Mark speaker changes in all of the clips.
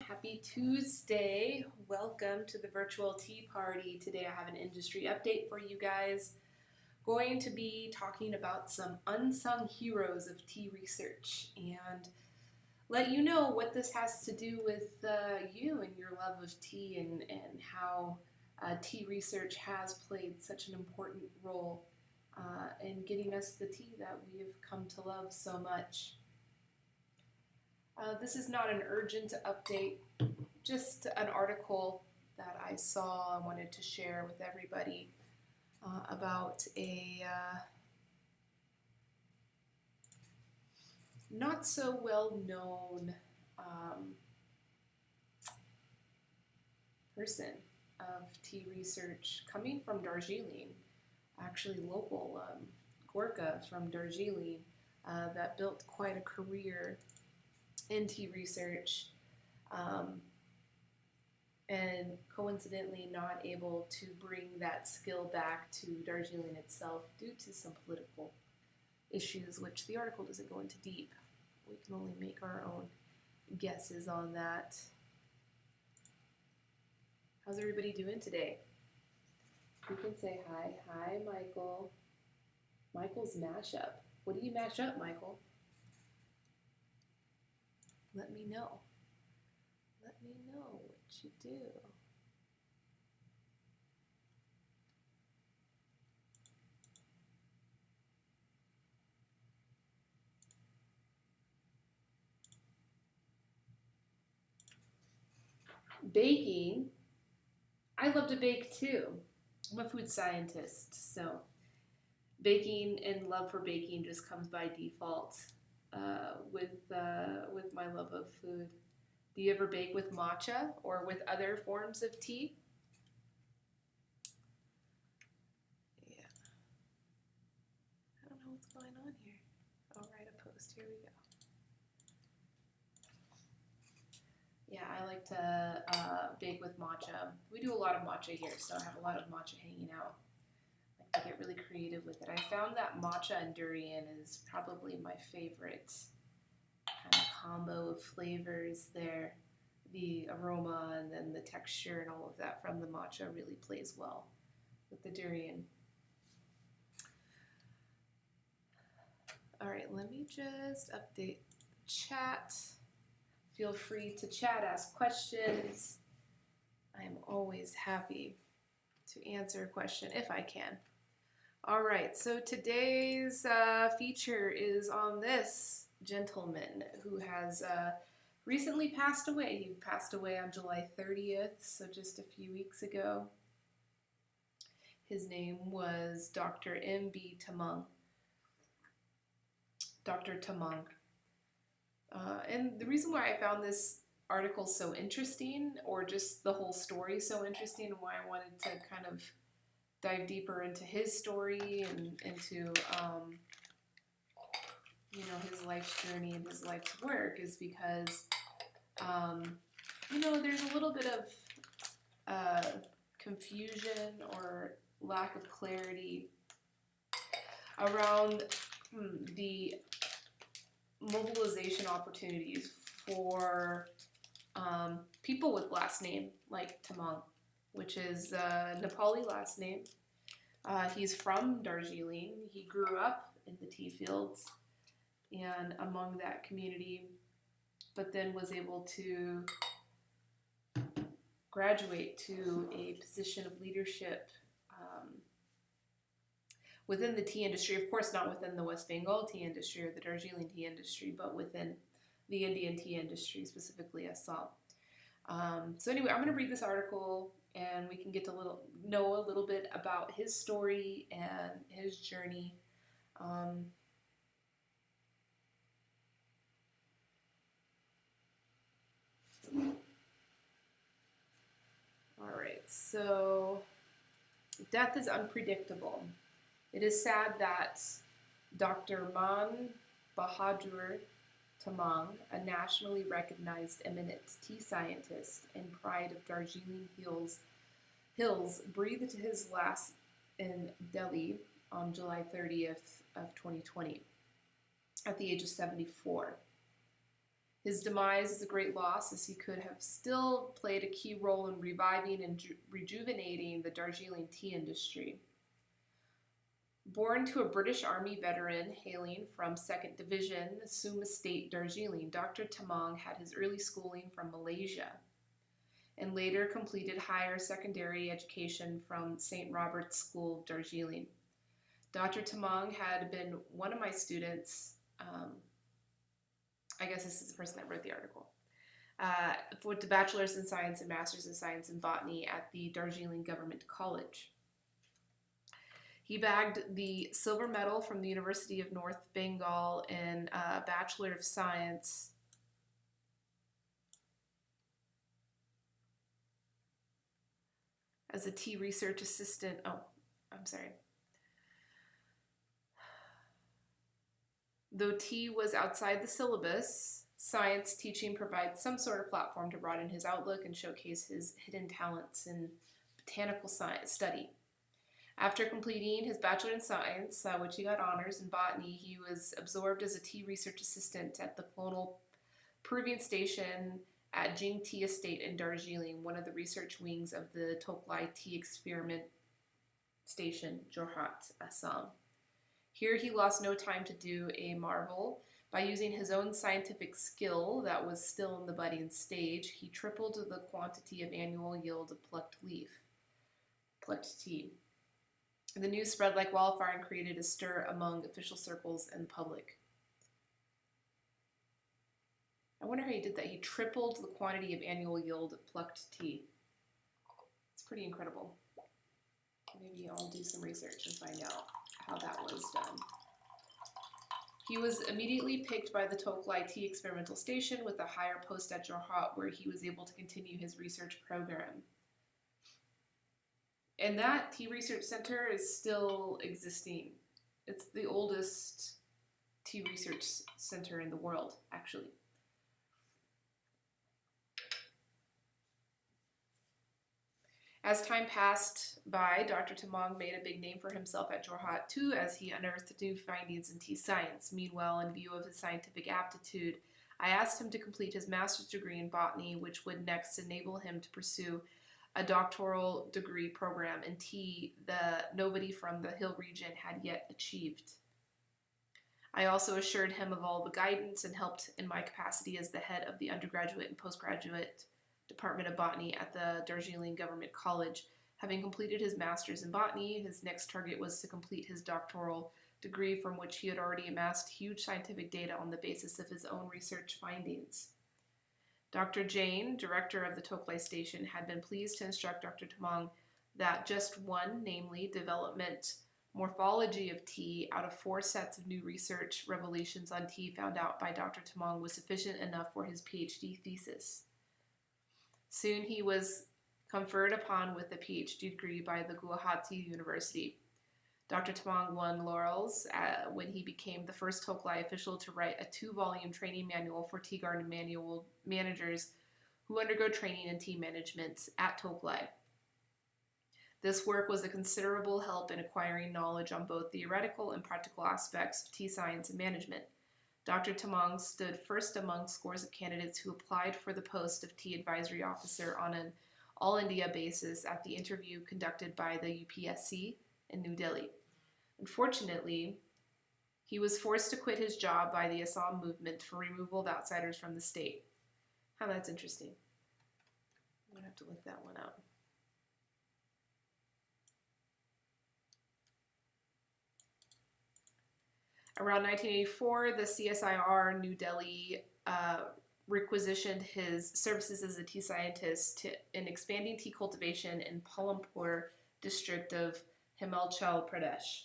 Speaker 1: Happy Tuesday. Welcome to the virtual tea party. Today I have an industry update for you guys. Going to be talking about some unsung heroes of tea research and let you know what this has to do with you and your love of tea and how tea research has played such an important role in getting us the tea that we have come to love so much. This is not an urgent update, just an article that I saw and wanted to share with everybody about a not so well known person of tea research coming from Darjeeling, actually local Gorkha from Darjeeling, that built quite a career in tea research, and coincidentally not able to bring that skill back to Darjeeling itself due to some political issues, which the article doesn't go into deep. We can only make our own guesses on that. How's everybody doing today? You can say hi. Hi, Michael. Michael's mashup. What do you mash up, Michael? Let me know. Let me know what you do. Baking. I love to bake too. I'm a food scientist, so baking and love for baking just comes by default with my love of food. Do you ever bake with matcha or with other forms of tea? Yeah. I don't know what's going on here. I'll write a post. Here we go. Yeah, I like to bake with matcha. We do a lot of matcha here, so I have a lot of matcha hanging out. I like to get really creative with it. I found that matcha and durian is probably my favorite kind of combo of flavors there. The aroma and then the texture and all of that from the matcha really plays well with the durian. All right, let me just update the chat. Feel free to chat, ask questions. I am always happy to answer a question if I can. All right, so today's feature is on this gentleman who has recently passed away. He passed away on July 30th, so just a few weeks ago. His name was Dr. M.B. Tamang. Dr. Tamang. And the reason why I found this article so interesting, or just the whole story so interesting, and why I wanted to kind of dive deeper into his story and into his life's journey and his life's work is because there's a little bit of confusion or lack of clarity around the mobilization opportunities for people with last name like Tamang, which is a Nepali last name. He's from Darjeeling. He grew up in the tea fields and among that community, but then was able to graduate to a position of leadership within the tea industry. Of course, not within the West Bengal tea industry or the Darjeeling tea industry, but within the Indian tea industry, specifically Assam. So anyway, I'm going to read this article and we can get to know a little bit about his story and his journey. All right, so death is unpredictable. It is sad that Dr. Man Bahadur Tamang, a nationally recognized eminent tea scientist and pride of Darjeeling Hills, breathed his last in Delhi on July 30th of 2020 at the age of 74. His demise is a great loss, as he could have still played a key role in reviving and rejuvenating the Darjeeling tea industry. Born to a British Army veteran hailing from 2nd Division, Suma State, Darjeeling, Dr. Tamang had his early schooling from Malaysia and later completed higher secondary education from St. Robert's School, Darjeeling. Dr. Tamang had been one of my students. I guess this is the person that wrote the article. With the Bachelor's in Science and Master's in Science in Botany at the Darjeeling Government College. He bagged the silver medal from the University of North Bengal in Bachelor of Science as a tea research assistant. Oh, I'm sorry. Though tea was outside the syllabus, science teaching provides some sort of platform to broaden his outlook and showcase his hidden talents in botanical science study. After completing his Bachelor in Science, which he got honors in botany, he was absorbed as a tea research assistant at the Colonial Proving Station at Jing Tea Estate in Darjeeling, one of the research wings of the Toklai Tea Experiment Station, Jorhat, Assam. Here he lost no time to do a marvel. By using his own scientific skill that was still in the budding stage, he tripled the quantity of annual yield of plucked tea. The news spread like wildfire and created a stir among official circles and the public. I wonder how he did that. He tripled the quantity of annual yield of plucked tea. It's pretty incredible. Maybe I'll do some research and find out how that was done. He was immediately picked by the Toklai Tea Experimental Station with a higher post at Jorhat, where he was able to continue his research program. And that tea research center is still existing. It's the oldest tea research center in the world, actually. As time passed by, Dr. Tamang made a big name for himself at Jorhat too, as he unearthed new findings in tea science. Meanwhile, in view of his scientific aptitude, I asked him to complete his master's degree in botany, which would next enable him to pursue a doctoral degree program in tea that nobody from the Hill region had yet achieved. I also assured him of all the guidance and helped in my capacity as the head of the undergraduate and postgraduate Department of Botany at the Darjeeling Government College. Having completed his master's in botany, his next target was to complete his doctoral degree, from which he had already amassed huge scientific data on the basis of his own research findings. Dr. Jain, director of the Toklai Station, had been pleased to instruct Dr. Tamang that just one, namely development morphology of tea, out of 4 sets of new research revelations on tea found out by Dr. Tamang, was sufficient enough for his PhD thesis. Soon he was conferred upon with a PhD degree by the Guwahati University. Dr. Tamang won laurels when he became the first Toklai official to write a 2-volume training manual for tea garden managers who undergo training in tea management at Toklai. This work was a considerable help in acquiring knowledge on both theoretical and practical aspects of tea science and management. Dr. Tamang stood first among scores of candidates who applied for the post of tea advisory officer on an all-India basis at the interview conducted by the UPSC in New Delhi. Unfortunately, he was forced to quit his job by the Assam movement for removal of outsiders from the state. How that's interesting. I'm going to have to look that one up. Around 1984, the CSIR New Delhi requisitioned his services as a tea scientist in expanding tea cultivation in Palampur district of Himachal Pradesh.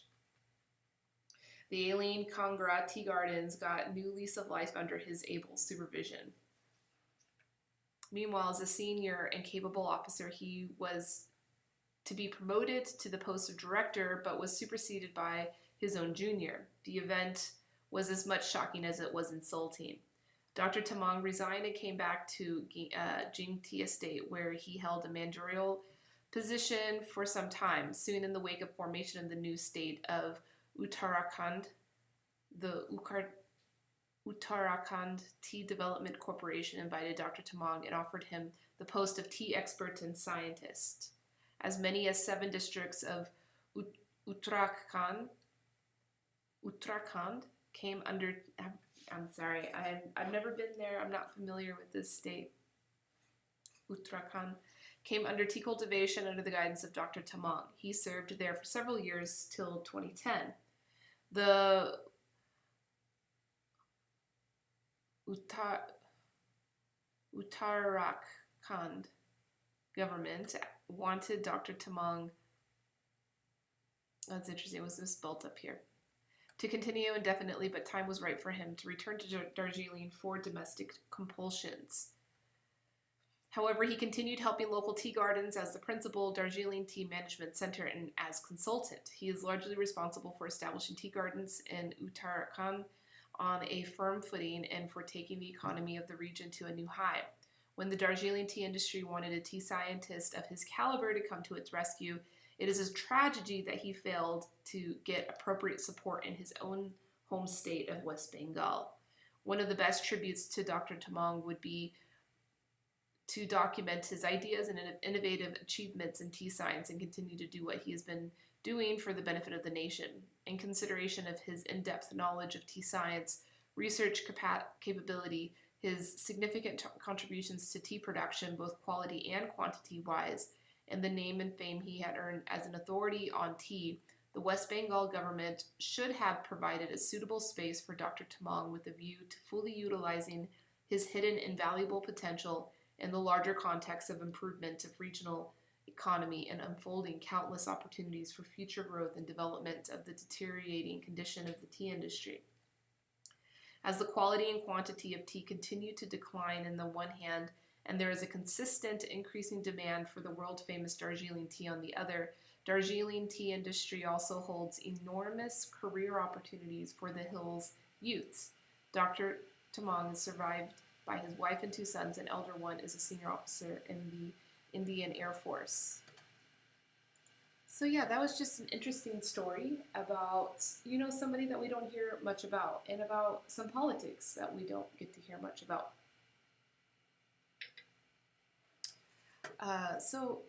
Speaker 1: The Aileen Kangra tea gardens got new lease of life under his able supervision. Meanwhile, as a senior and capable officer, he was to be promoted to the post of director, but was superseded by his own junior. The event was as much shocking as it was insulting. Dr. Tamang resigned and came back to Jing Tea Estate, where he held a managerial position for some time. Soon, in the wake of formation of the new state of Uttarakhand, the Uttarakhand Tea Development Corporation invited Dr. Tamang and offered him the post of tea expert and scientist. As many as 7 districts of Uttarakhand came under. I'm sorry, I've never been there. I'm not familiar with this state. Uttarakhand came under tea cultivation under the guidance of Dr. Tamang. He served there for several years till 2010. The Uttarakhand government wanted Dr. Tamang, that's interesting, it was misspelled up here, to continue indefinitely, but time was right for him to return to Darjeeling for domestic compulsions. However, he continued helping local tea gardens as the principal Darjeeling Tea Management Center and as consultant. He is largely responsible for establishing tea gardens in Uttarakhand on a firm footing and for taking the economy of the region to a new high. When the Darjeeling tea industry wanted a tea scientist of his caliber to come to its rescue, it is a tragedy that he failed to get appropriate support in his own home state of West Bengal. One of the best tributes to Dr. Tamang would be to document his ideas and innovative achievements in tea science and continue to do what he has been doing for the benefit of the nation. In consideration of his in-depth knowledge of tea science, research capability, his significant contributions to tea production, both quality and quantity-wise, and the name and fame he had earned as an authority on tea, the West Bengal government should have provided a suitable space for Dr. Tamang with a view to fully utilizing his hidden invaluable potential in the larger context of improvement of regional economy and unfolding countless opportunities for future growth and development of the deteriorating condition of the tea industry. As the quality and quantity of tea continue to decline in the one hand, and there is a consistent increasing demand for the world-famous Darjeeling tea on the other, Darjeeling tea industry also holds enormous career opportunities for the Hills youths. Dr. Tamang is survived by his wife and 2 sons, and elder one is a senior officer in the Indian Air Force. So yeah, that was just an interesting story about, somebody that we don't hear much about, and about some politics that we don't get to hear much about. So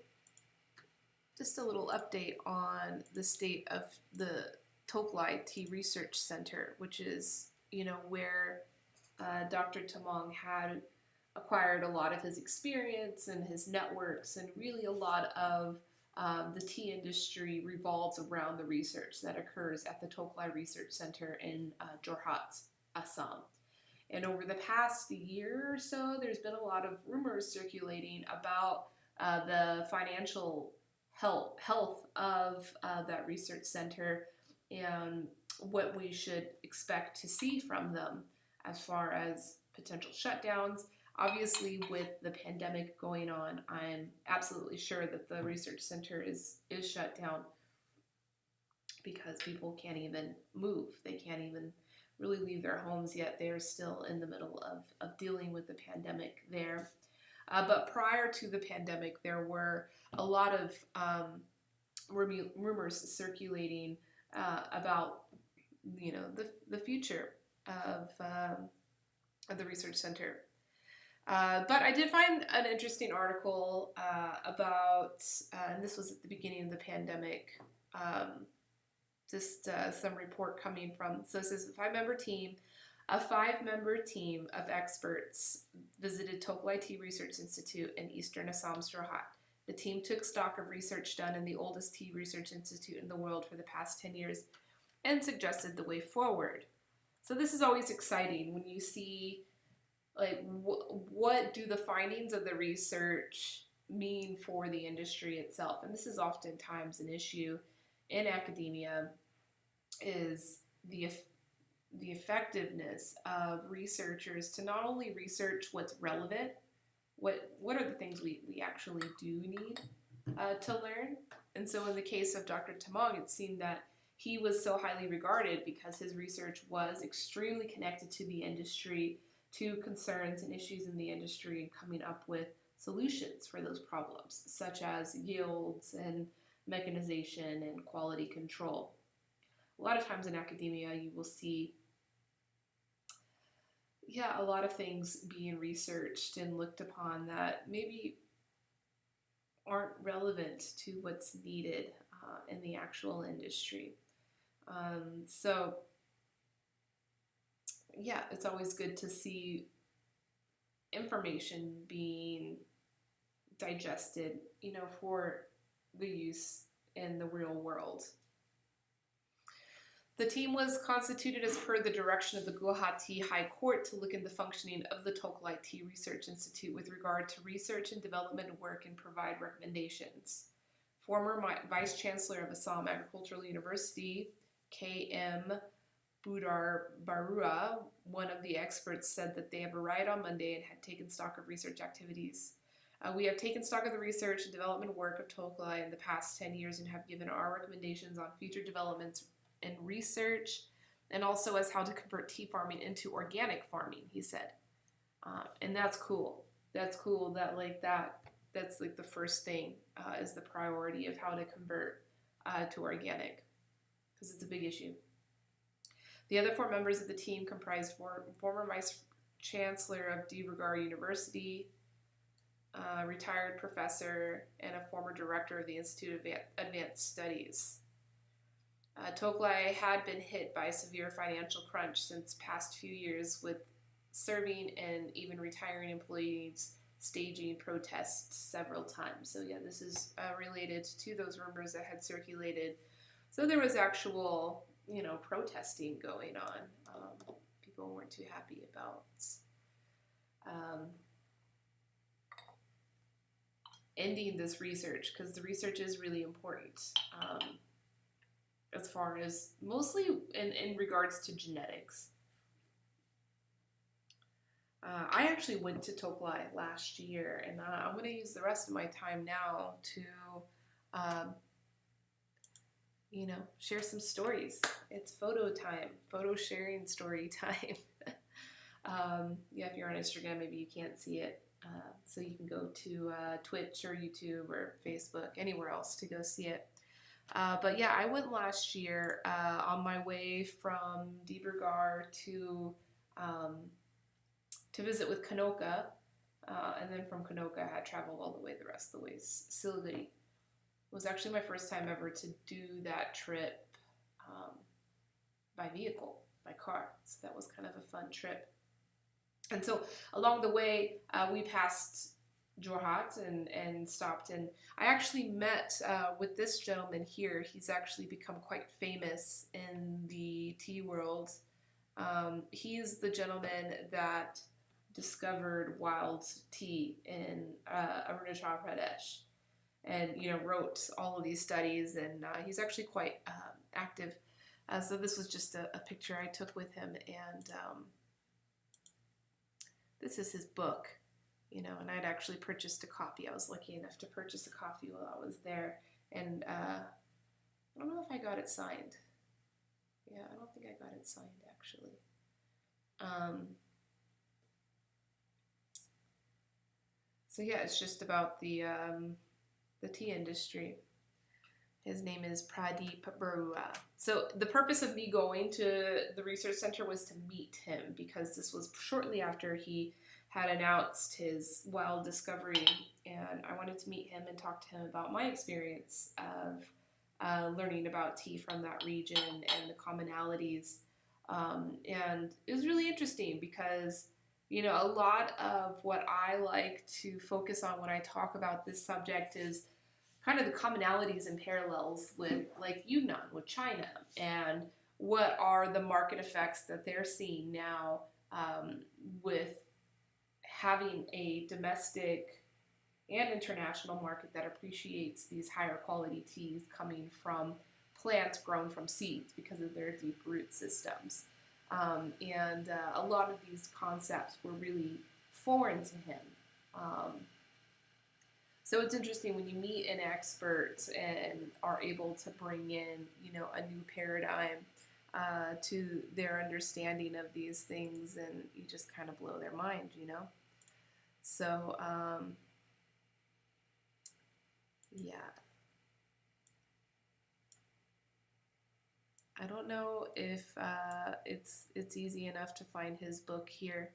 Speaker 1: just a little update on the state of the Toklai Tea Research Center, which is, where Dr. Tamang had acquired a lot of his experience and his networks, and really a lot of the tea industry revolves around the research that occurs at the Toklai Research Center in Jorhat, Assam. And over the past year or so, there's been a lot of rumors circulating about the financial health of that research center and what we should expect to see from them as far as potential shutdowns. Obviously, with the pandemic going on, I'm absolutely sure that the research center is shut down because people can't even move. They can't even really leave their homes yet. They're still in the middle of dealing with the pandemic there. But prior to the pandemic, there were a lot of rumors circulating about, the future of the research center. But I did find an interesting article about, and this was at the beginning of the pandemic, some report coming from, so it says a 5-member team of experts visited Toklai Tea Research Institute in eastern Assam's Jorhat. The team took stock of research done in the oldest tea research institute in the world for the past 10 years and suggested the way forward. So this is always exciting when you see, what do the findings of the research mean for the industry itself? And this is oftentimes an issue in academia, is the effectiveness of researchers to not only research what's relevant, what are the things we actually do need to learn. And so in the case of Dr. Tamang, it seemed that he was so highly regarded because his research was extremely connected to the industry, to concerns and issues in the industry, and coming up with solutions for those problems, such as yields and mechanization and quality control. A lot of times in academia, you will see yeah, a lot of things being researched and looked upon that maybe aren't relevant to what's needed in the actual industry. So yeah, it's always good to see information being digested, for the use in the real world. The team was constituted as per the direction of the Guwahati High Court to look into the functioning of the Tokulai Tea Research Institute with regard to research and development work and provide recommendations. Former Vice Chancellor of Assam Agricultural University, K.M. Budar Barua, one of the experts, said that they have arrived on Monday and had taken stock of research activities. We have taken stock of the research and development work of Tokulai in the past 10 years and have given our recommendations on future developments and research, and also as how to convert tea farming into organic farming, he said. And that's cool. That's cool that that's like the first thing is the priority of how to convert to organic, because it's a big issue. The other 4 members of the team comprised former Vice Chancellor of Dibrugarh University, retired professor, and a former director of the Institute of Advanced Studies. Tokulai had been hit by a severe financial crunch since past few years, with serving and even retiring employees staging protests several times. So yeah, this is related to those rumors that had circulated. So there was actual, protesting going on. People weren't too happy about ending this research, because the research is really important. As far as mostly in regards to genetics. I actually went to Tokulai last year, and I'm going to use the rest of my time now to, share some stories. It's photo time, photo sharing story time. Yeah, if you're on Instagram, maybe you can't see it. So you can go to Twitch or YouTube or Facebook, anywhere else to go see it. But yeah, I went last year on my way from Dibrugarh to visit with Kanoka, and then from Kanoka I had traveled all the way the rest of the way Siliguri. It was actually my first time ever to do that trip by vehicle, by car, so that was kind of a fun trip. And so along the way we passed Jorhat and stopped, and I actually met with this gentleman here. He's actually become quite famous in the tea world. He's the gentleman that discovered wild tea in Arunachal Pradesh, and wrote all of these studies, and he's actually quite active. So this was just a picture I took with him, and this is his book. And I'd actually purchased a copy. I was lucky enough to purchase a copy while I was there, and I don't know if I got it signed. Yeah, I don't think I got it signed, actually. So yeah, it's just about the tea industry. His name is Pradeep Barua. So the purpose of me going to the research center was to meet him, because this was shortly after he had announced his wild discovery, and I wanted to meet him and talk to him about my experience of learning about tea from that region and the commonalities. And it was really interesting because, a lot of what I like to focus on when I talk about this subject is kind of the commonalities and parallels with, like, Yunnan, with China, and what are the market effects that they're seeing now with having a domestic and international market that appreciates these higher quality teas coming from plants grown from seeds because of their deep root systems. And a lot of these concepts were really foreign to him. So it's interesting when you meet an expert and are able to bring in, a new paradigm to their understanding of these things, and you just kind of blow their mind, So, yeah. I don't know if it's easy enough to find his book here.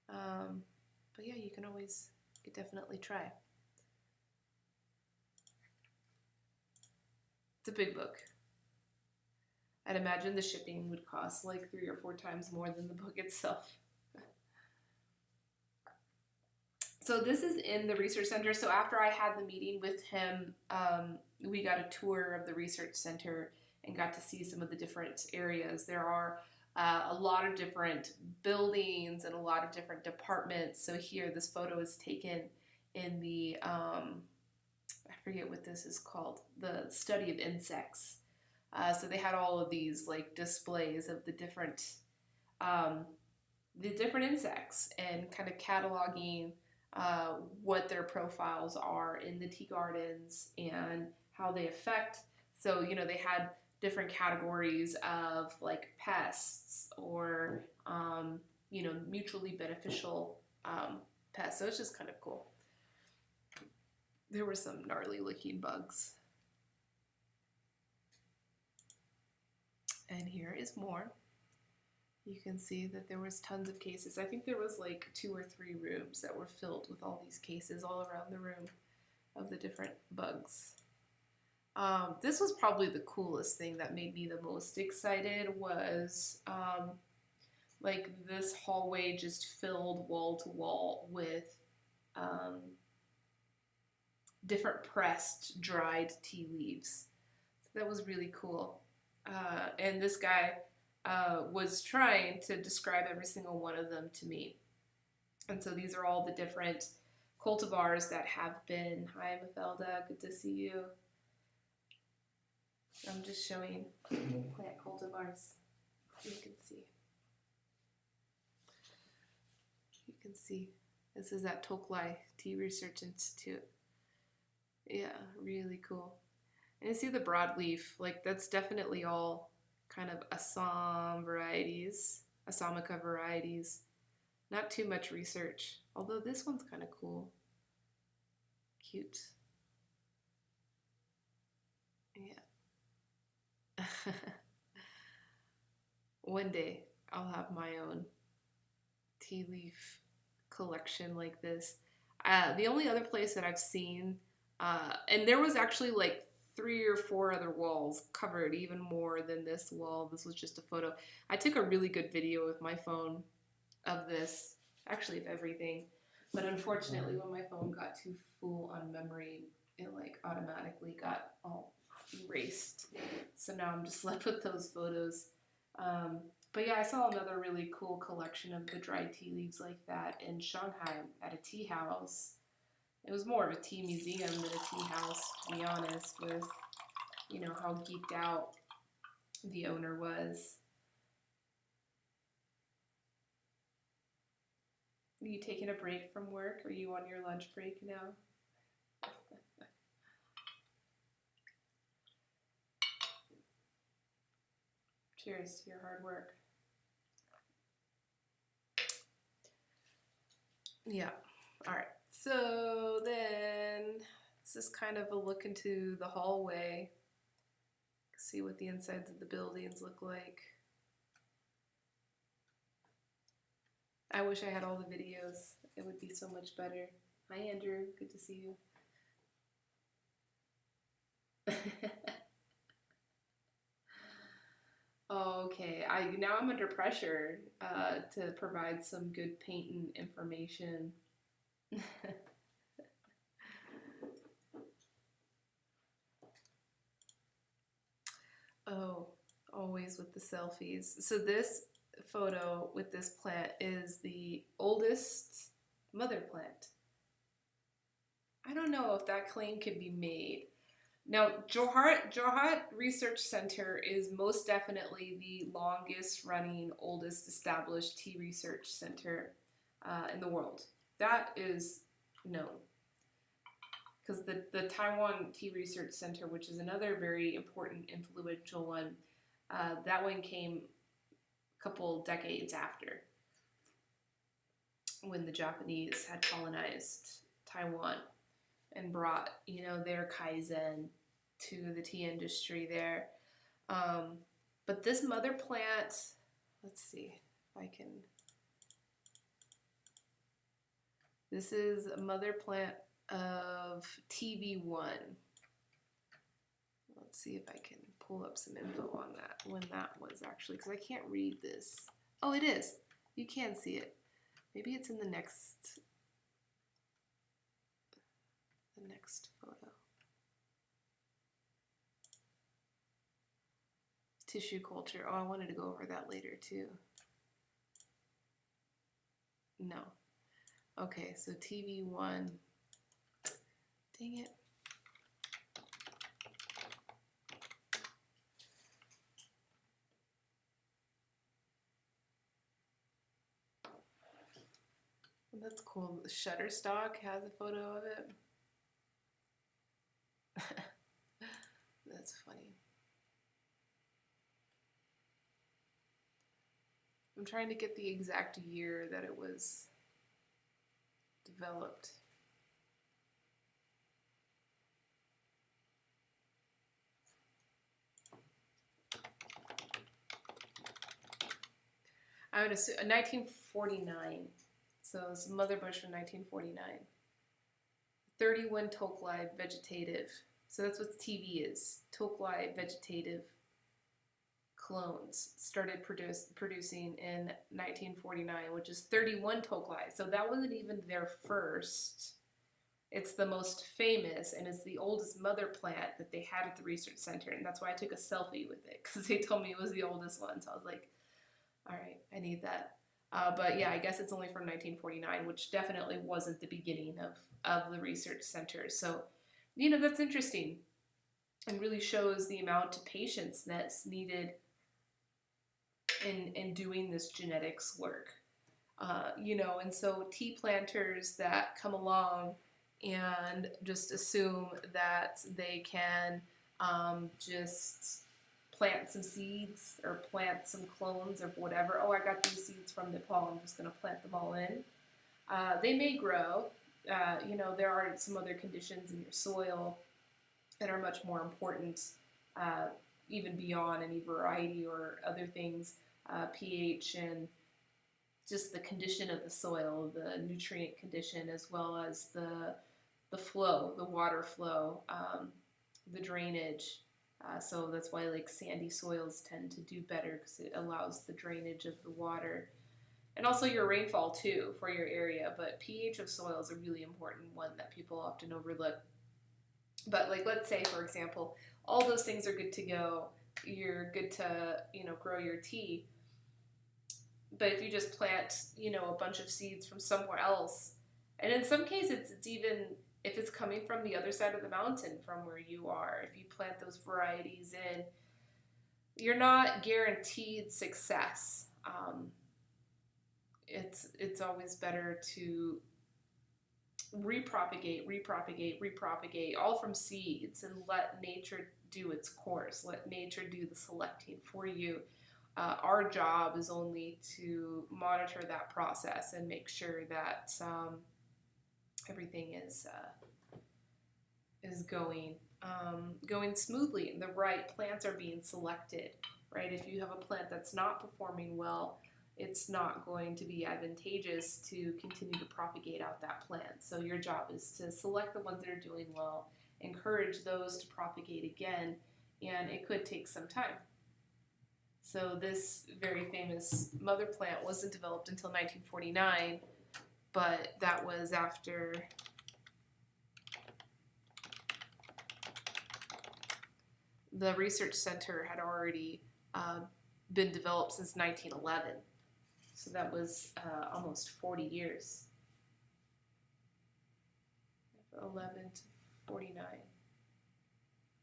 Speaker 1: But yeah, you can always definitely try. It's a big book. I'd imagine the shipping would cost like 3 or 4 times more than the book itself. So this is in the research center. So after I had the meeting with him, we got a tour of the research center and got to see some of the different areas. There are a lot of different buildings and a lot of different departments. So here, this photo is taken in the, I forget what this is called, the study of insects. So they had all of these like displays of the different insects and kind of cataloging what their profiles are in the tea gardens and how they affect. So, you know, they had different categories of like pests or, you know, mutually beneficial pests. So it's just kind of cool. There were some gnarly looking bugs. And here is more. You can see that there was tons of cases. I think there was like 2 or 3 rooms that were filled with all these cases all around the room of the different bugs. This was probably the coolest thing that made me the most excited was like this hallway just filled wall to wall with different pressed dried tea leaves. So that was really cool. And this guy was trying to describe every single one of them to me. And so these are all the different cultivars that have been. Hi, Mafelda, good to see you. I'm just showing plant cultivars. You can see. You can see. This is at Toklai Tea Research Institute. Yeah, really cool. And you see the broadleaf, like that's definitely all kind of Assam varieties, Assamica varieties. Not too much research, although this one's kind of cool. Cute. Yeah. One day I'll have my own tea leaf collection like this. The only other place that I've seen, and there was actually like 3 or 4 other walls covered even more than this wall. This was just a photo. I took a really good video with my phone of this, actually of everything, but unfortunately when my phone got too full on memory, it like automatically got all erased. So now I'm just left with those photos. But yeah, I saw another really cool collection of the dried tea leaves like that in Shanghai at a tea house. It was more of a tea museum than a tea house, to be honest, with, you know, how geeked out the owner was. Are you taking a break from work? Are you on your lunch break now? Cheers to your hard work. Yeah, all right. So then this is kind of a look into the hallway. See what the insides of the buildings look like. I wish I had all the videos. It would be so much better. Hi, Andrew. Good to see you. Okay, now I'm under pressure to provide some good patent information. Oh, always with the selfies. So this photo with this plant is the oldest mother plant. I don't know if that claim can be made. Now, Jorhat Research Center is most definitely the longest running, oldest established tea research center in the world. That is known. Because the Taiwan Tea Research Center, which is another very important, influential one, that one came a couple decades after, when the Japanese had colonized Taiwan and brought, you know, their kaizen to the tea industry there. But this mother plant, let's see if I can This is a mother plant of TV1. Let's see if I can pull up some info on that, when that was actually, because I can't read this. Oh, it is. You can see it. Maybe it's in the next photo. Tissue culture. Oh, I wanted to go over that later too. No. Okay, so TV1. Dang it. That's cool. Shutterstock has a photo of it. That's funny. I'm trying to get the exact year that it was developed. I would assume 1949. So it's Mother Bush from 1949. 31 Tokli vegetative. So that's what TV is. Tokli vegetative clones started producing in 1949, which is 31 Tokli. So that wasn't even their first. It's the most famous, and it's the oldest mother plant that they had at the research center. And that's why I took a selfie with it, because they told me it was the oldest one. So I was like, all right, I need that. But yeah, I guess it's only from 1949, which definitely wasn't the beginning of the research center. So, you know, that's interesting and really shows the amount of patience that's needed in doing this genetics work. You know, and so tea planters that come along and just assume that they can just plant some seeds or plant some clones of whatever. Oh, I got these seeds from Nepal, I'm just going to plant them all in. They may grow. You know, there are some other conditions in your soil that are much more important, even beyond any variety or other things, pH and just the condition of the soil, the nutrient condition, as well as the flow, the water flow, the drainage. So that's why like sandy soils tend to do better, because it allows the drainage of the water. And also your rainfall too for your area, but pH of soil is a really important one that people often overlook. But like, let's say for example, all those things are good to go. You're good to, you know, grow your tea. But if you just plant, you know, a bunch of seeds from somewhere else, and in some cases it's even if it's coming from the other side of the mountain from where you are, if you plant those varieties in, you're not guaranteed success. It's always better to repropagate, all from seeds, and let nature do its course. Let nature do the selecting for you. Our job is only to monitor that process and make sure that everything is going smoothly, and the right plants are being selected. Right? If you have a plant that's not performing well, it's not going to be advantageous to continue to propagate out that plant. So your job is to select the ones that are doing well, encourage those to propagate again, and it could take some time. So this very famous mother plant wasn't developed until 1949, but that was after the research center had already been developed since 1911. So that was almost 40 years. 11 to 49.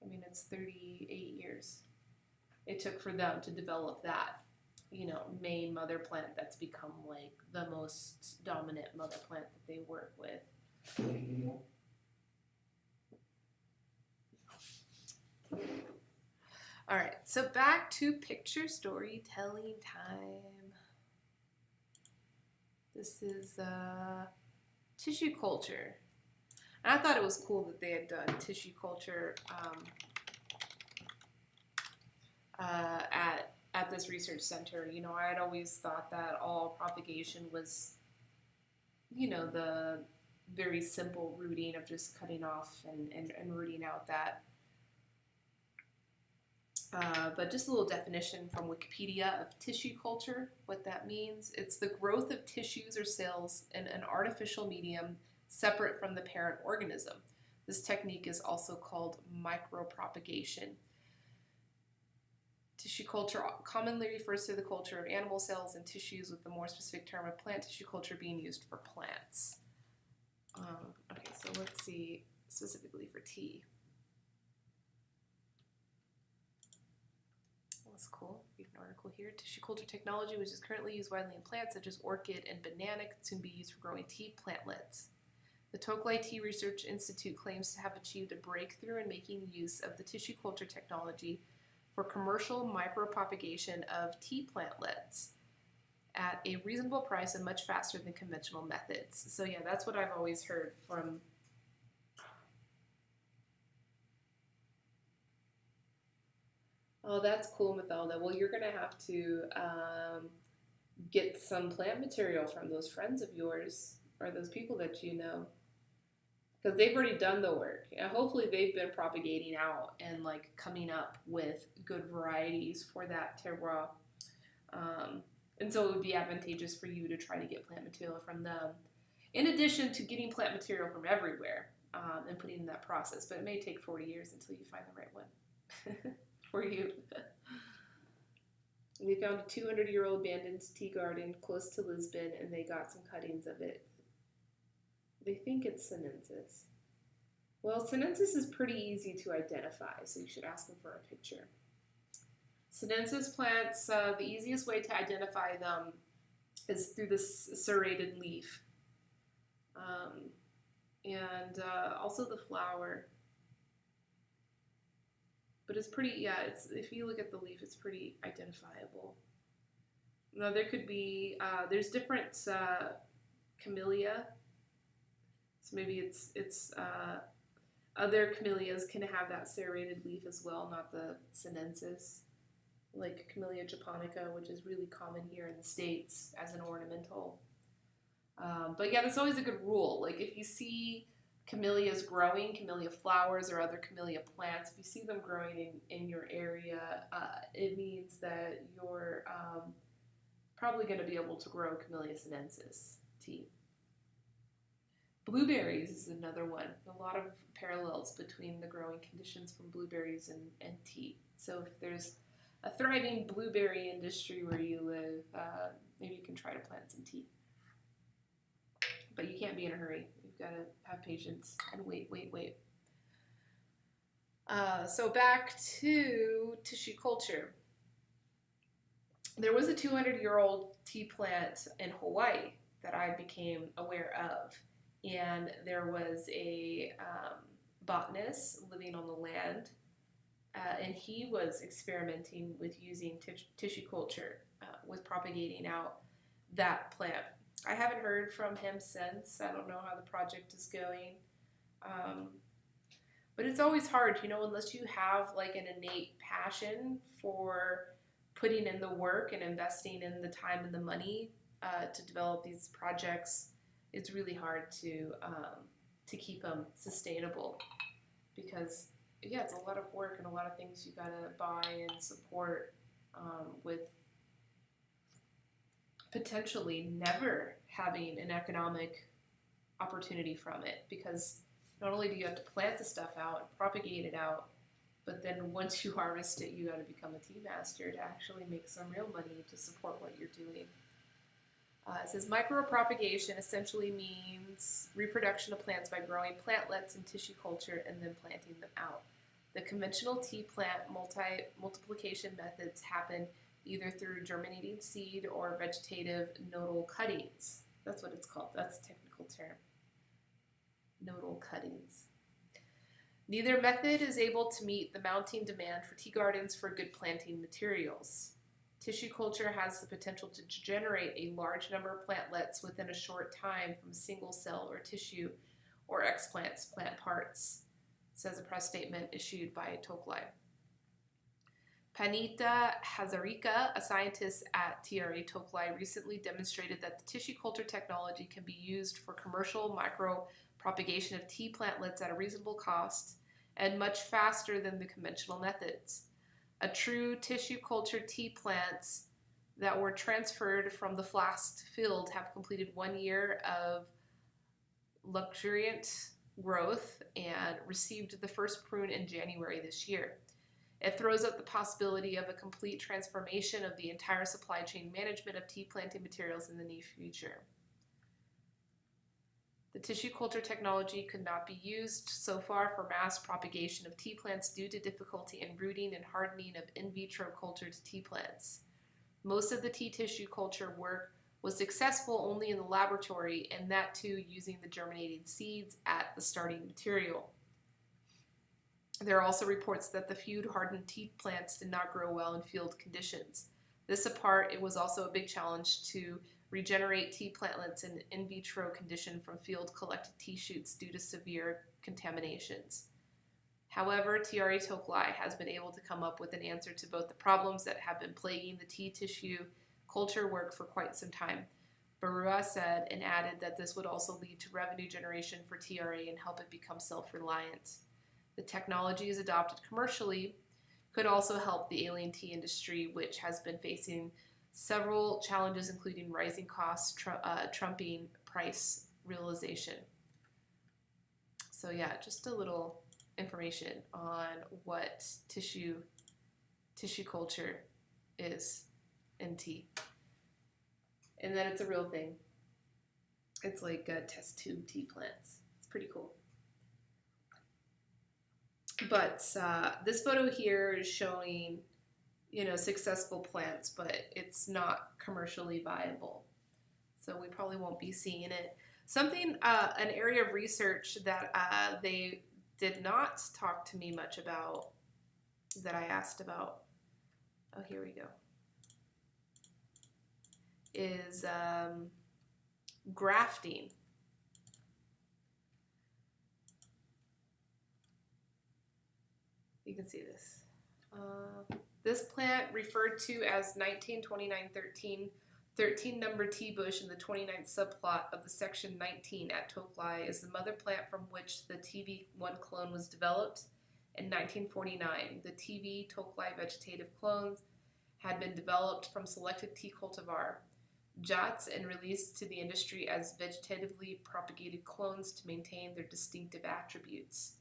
Speaker 1: I mean, it's 38 years it took for them to develop that, you know, main mother plant that's become like the most dominant mother plant that they work with. All right, so back to picture storytelling time. This is tissue culture. And I thought it was cool that they had done tissue culture at this research center. You know, I had always thought that all propagation was, you know, the very simple rooting of just cutting off and rooting out that. But just a little definition from Wikipedia of tissue culture, what that means. It's the growth of tissues or cells in an artificial medium separate from the parent organism. This technique is also called micropropagation. Tissue culture commonly refers to the culture of animal cells and tissues, with the more specific term of plant tissue culture being used for plants. Okay, so let's see specifically for tea. That's cool. Read an article here. Tissue culture technology, which is currently used widely in plants such as orchid and banana, can soon be used for growing tea plantlets. The Toklai Tea Research Institute claims to have achieved a breakthrough in making use of the tissue culture technology for commercial micropropagation of tea plantlets at a reasonable price and much faster than conventional methods. So yeah, that's what I've always heard from. Oh, that's cool, Mathilda. Well, you're going to have to get some plant material from those friends of yours or those people that you know, because they've already done the work. And hopefully they've been propagating out and like coming up with good varieties for that terroir. And so it would be advantageous for you to try to get plant material from them, in addition to getting plant material from everywhere and putting in that process. But it may take 40 years until you find the right one for you. They found a 200-year-old abandoned tea garden close to Lisbon, and they got some cuttings of it. They think it's sinensis. Well, sinensis is pretty easy to identify, so you should ask them for a picture. Sinensis plants, the easiest way to identify them is through the serrated leaf. And also the flower. But it's pretty, yeah, if you look at the leaf, it's pretty identifiable. Now there could be, there's different camellia. So maybe it's other camellias can have that serrated leaf as well, not the sinensis, like Camellia japonica, which is really common here in the States as an ornamental. But yeah, that's always a good rule. Like if you see camellias growing, camellia flowers or other camellia plants, if you see them growing in your area, it means that you're probably going to be able to grow Camellia sinensis tea. Blueberries is another one. A lot of parallels between the growing conditions from blueberries and tea. So if there's a thriving blueberry industry where you live, maybe you can try to plant some tea. But you can't be in a hurry. You've got to have patience and wait. So back to tissue culture. There was a 200-year-old tea plant in Hawaii that I became aware of. And there was a botanist living on the land, and he was experimenting with using tissue culture with propagating out that plant. I haven't heard from him since. I don't know how the project is going. But it's always hard, unless you have like an innate passion for putting in the work and investing in the time and the money to develop these projects. It's really hard to keep them sustainable because, yeah, it's a lot of work and a lot of things you gotta buy and support with potentially never having an economic opportunity from it, because not only do you have to plant the stuff out and propagate it out, but then once you harvest it, you got to become a tea master to actually make some real money to support what you're doing. It says micropropagation essentially means reproduction of plants by growing plantlets in tissue culture and then planting them out. The conventional tea plant multiplication methods happen either through germinating seed or vegetative nodal cuttings. That's what it's called. That's a technical term. Nodal cuttings. Neither method is able to meet the mounting demand for tea gardens for good planting materials. Tissue culture has the potential to generate a large number of plantlets within a short time from single cell or tissue or explants, plant parts, says a press statement issued by Toklai. Panita Hazarika, a scientist at TRA Toklai, recently demonstrated that the tissue culture technology can be used for commercial micropropagation of tea plantlets at a reasonable cost and much faster than the conventional methods. A true tissue culture tea plants that were transferred from the flasked field have completed 1 year of luxuriant growth and received the first prune in January this year. It throws up the possibility of a complete transformation of the entire supply chain management of tea planting materials in the near future. The tissue culture technology could not be used so far for mass propagation of tea plants due to difficulty in rooting and hardening of in vitro cultured tea plants. Most of the tea tissue culture work was successful only in the laboratory, and that too using the germinating seeds at the starting material. There are also reports that the few hardened tea plants did not grow well in field conditions. This apart, it was also a big challenge to regenerate tea plantlets in vitro condition from field collected tea shoots due to severe contaminations. However, TRA Toklai has been able to come up with an answer to both the problems that have been plaguing the tea tissue culture work for quite some time. Barua said and added that this would also lead to revenue generation for TRA and help it become self-reliant. The technology is adopted commercially could also help the alien tea industry, which has been facing several challenges, including rising costs, trumping price realization. So yeah, just a little information on what tissue culture is in tea. And that it's a real thing. It's like test tube tea plants. It's pretty cool. But this photo here is showing, successful plants, but it's not commercially viable. So we probably won't be seeing it. Something, an area of research that they did not talk to me much about, that I asked about, oh, here we go, is grafting. You can see this. This plant, referred to as 1929-13, 13 number tea bush in the 29th subplot of the section 19 at Toklai, is the mother plant from which the TV1 clone was developed in 1949. The TV Toklai vegetative clones had been developed from selected tea cultivar jats and released to the industry as vegetatively propagated clones to maintain their distinctive attributes.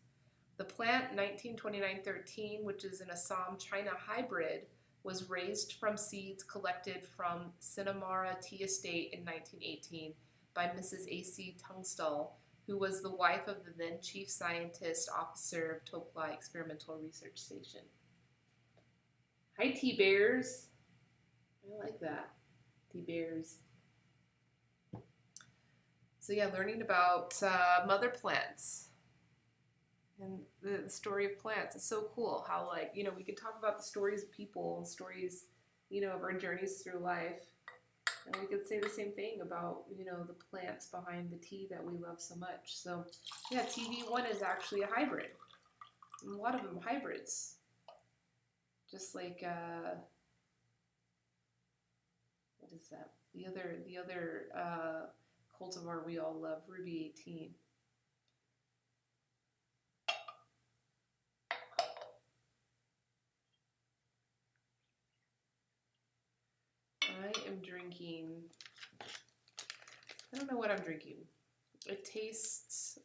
Speaker 1: The plant 1929-13, which is an Assam China hybrid, was raised from seeds collected from Sinamara Tea Estate in 1918 by Mrs. A.C. Tungstall, who was the wife of the then Chief Scientist Officer of Toklai Experimental Research Station. Hi, tea bears. I like that. Tea bears. So yeah, learning about mother plants. And the story of plants is so cool how, we can talk about the stories of people and stories, of our journeys through life. And we could say the same thing about, the plants behind the tea that we love so much. So, yeah, TV1 is actually a hybrid. And a lot of them hybrids. Just like, what is that? The other cultivar we all love, Ruby 18. I am drinking, I don't know what I'm drinking. It tastes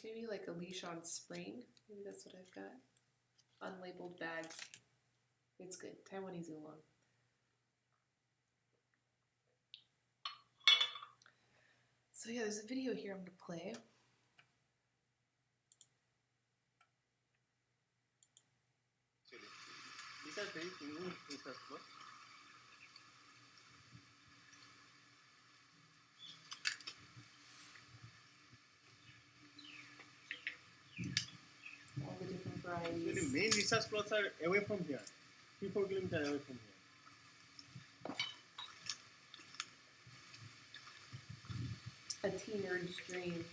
Speaker 1: maybe like a Lichon Spring. Maybe that's what I've got. Unlabeled bag. It's good. Taiwanese oolong. So yeah, there's a video here I'm going to play.
Speaker 2: These are very clean research work.
Speaker 1: All the different varieties.
Speaker 2: Actually, main research plots are away from here. 3-4 kilometers away from here.
Speaker 1: A tea nerd's dream.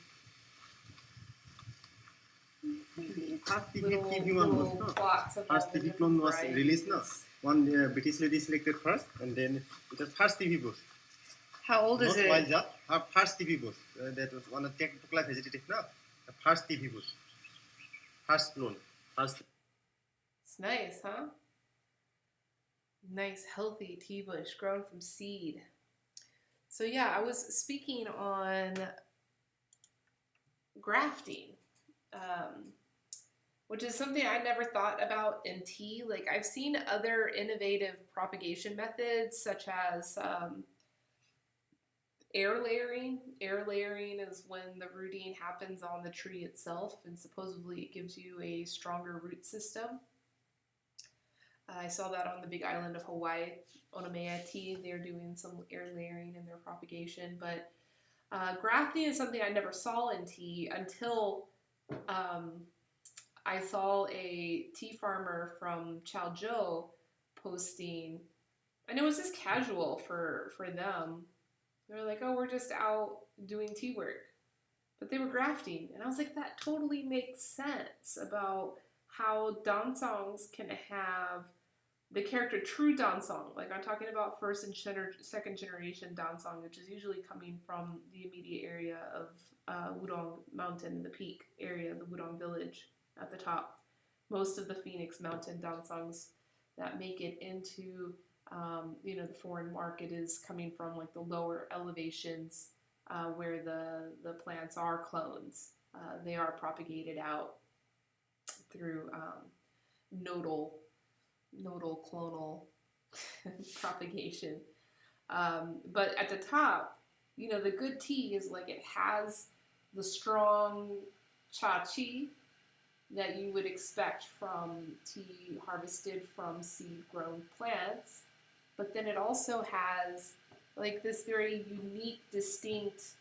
Speaker 2: First TV,
Speaker 1: little
Speaker 2: TV one was
Speaker 1: little
Speaker 2: no.
Speaker 1: plots of all
Speaker 2: First
Speaker 1: the
Speaker 2: TV
Speaker 1: different
Speaker 2: clone was released no.
Speaker 1: varieties.
Speaker 2: One British lady selected first, and then it was first TV boss.
Speaker 1: How old is
Speaker 2: Not wise
Speaker 1: it?
Speaker 2: up. Her first TV boss. That was one of technical vegetative now. The first TV boss. First clone. First.
Speaker 1: It's nice, huh? Nice, healthy tea bush grown from seed. So yeah, I was speaking on grafting, which is something I never thought about in tea. Like I've seen other innovative propagation methods, such as air layering. Air layering is when the rooting happens on the tree itself, and supposedly it gives you a stronger root system. I saw that on the big island of Hawaii, Onamea tea. They're doing some air layering in their propagation, but grafting is something I never saw in tea until I saw a tea farmer from Chaozhou posting, and it was just casual for them. They were like, "Oh, we're just out doing tea work," but they were grafting, and I was like, "That totally makes sense about how dansongs can have the character true dansong. Like I'm talking about first and second generation dansong, which is usually coming from the immediate area of Wudong Mountain, the peak area, the Wudong village at the top. Most of the Phoenix Mountain dansongs that make it into the foreign market is coming from like the lower elevations where the plants are clones. They are propagated out through nodal clonal propagation. But at the top, the good tea is like it has the strong cha chi that you would expect from tea harvested from seed grown plants. But then it also has like this very unique, distinct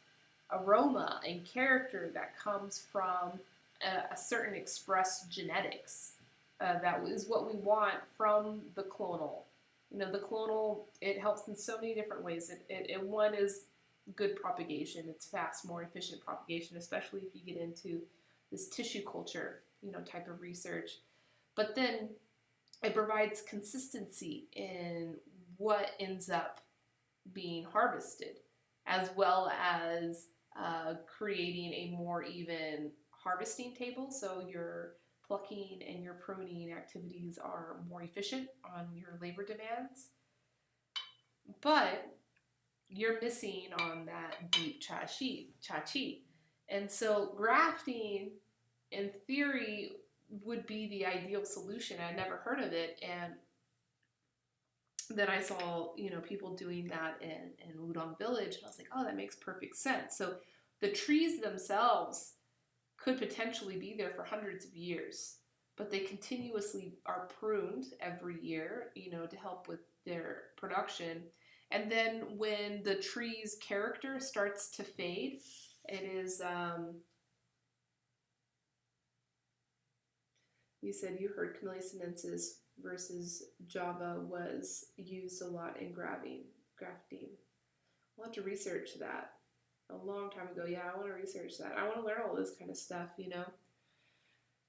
Speaker 1: aroma and character that comes from a certain expressed genetics. That is what we want from the clonal. The clonal, it helps in so many different ways. One is good propagation. It's fast, more efficient propagation, especially if you get into this tissue culture, type of research. But then it provides consistency in what ends up being harvested, as well as creating a more even harvesting table. So your plucking and your pruning activities are more efficient on your labor demands. But you're missing on that deep cha chi. And so grafting, in theory, would be the ideal solution. I never heard of it, and then I saw people doing that in Wudong Village, and I was like, oh, that makes perfect sense. So the trees themselves could potentially be there for hundreds of years, but they continuously are pruned every year, to help with their production. And then when the tree's character starts to fade, it is, you said you heard Camellia sinensis versus Java was used a lot in grafting. I'll have to research that. A long time ago. Yeah, I want to research that. I want to learn all this kind of stuff,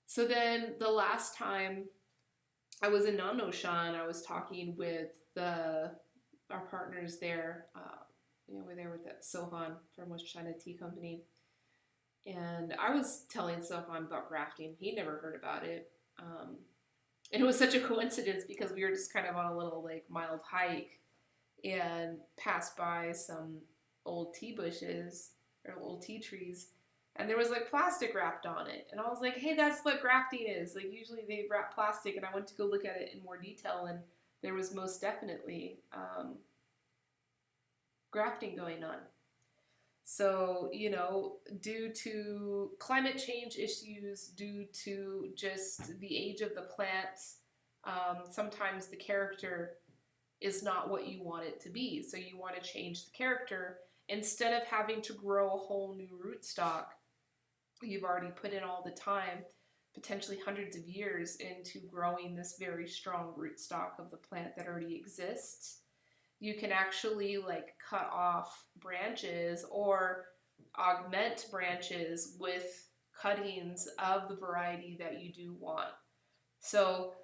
Speaker 1: So then the last time I was in Nanoshan, I was talking with our partners there. We're there with that Sohan from West China Tea Company. And I was telling Sohan about grafting. He never heard about it. And it was such a coincidence because we were just kind of on a little mild hike and passed by some old tea bushes or old tea trees, and there was plastic wrapped on it, and I was like, hey, that's what grafting is. Usually they wrap plastic, and I went to go look at it in more detail, and there was most definitely grafting going on. So, due to climate change issues, due to just the age of the plant, sometimes the character is not what you want it to be. So you want to change the character. Instead of having to grow a whole new rootstock, you've already put in all the time, potentially hundreds of years, into growing this very strong rootstock of the plant that already exists. You can actually cut off branches or augment branches with cuttings of the variety that you do want. So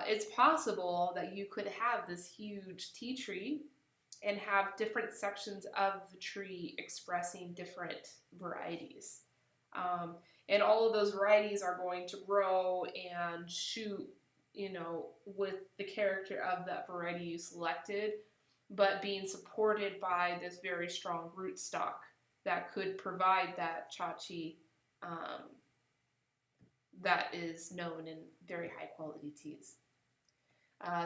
Speaker 1: it's possible that you could have this huge tea tree and have different sections of the tree expressing different varieties. Um, and all of those varieties are going to grow and shoot, with the character of that variety you selected, but being supported by this very strong rootstock that could provide that chachi um, that is known in very high quality teas.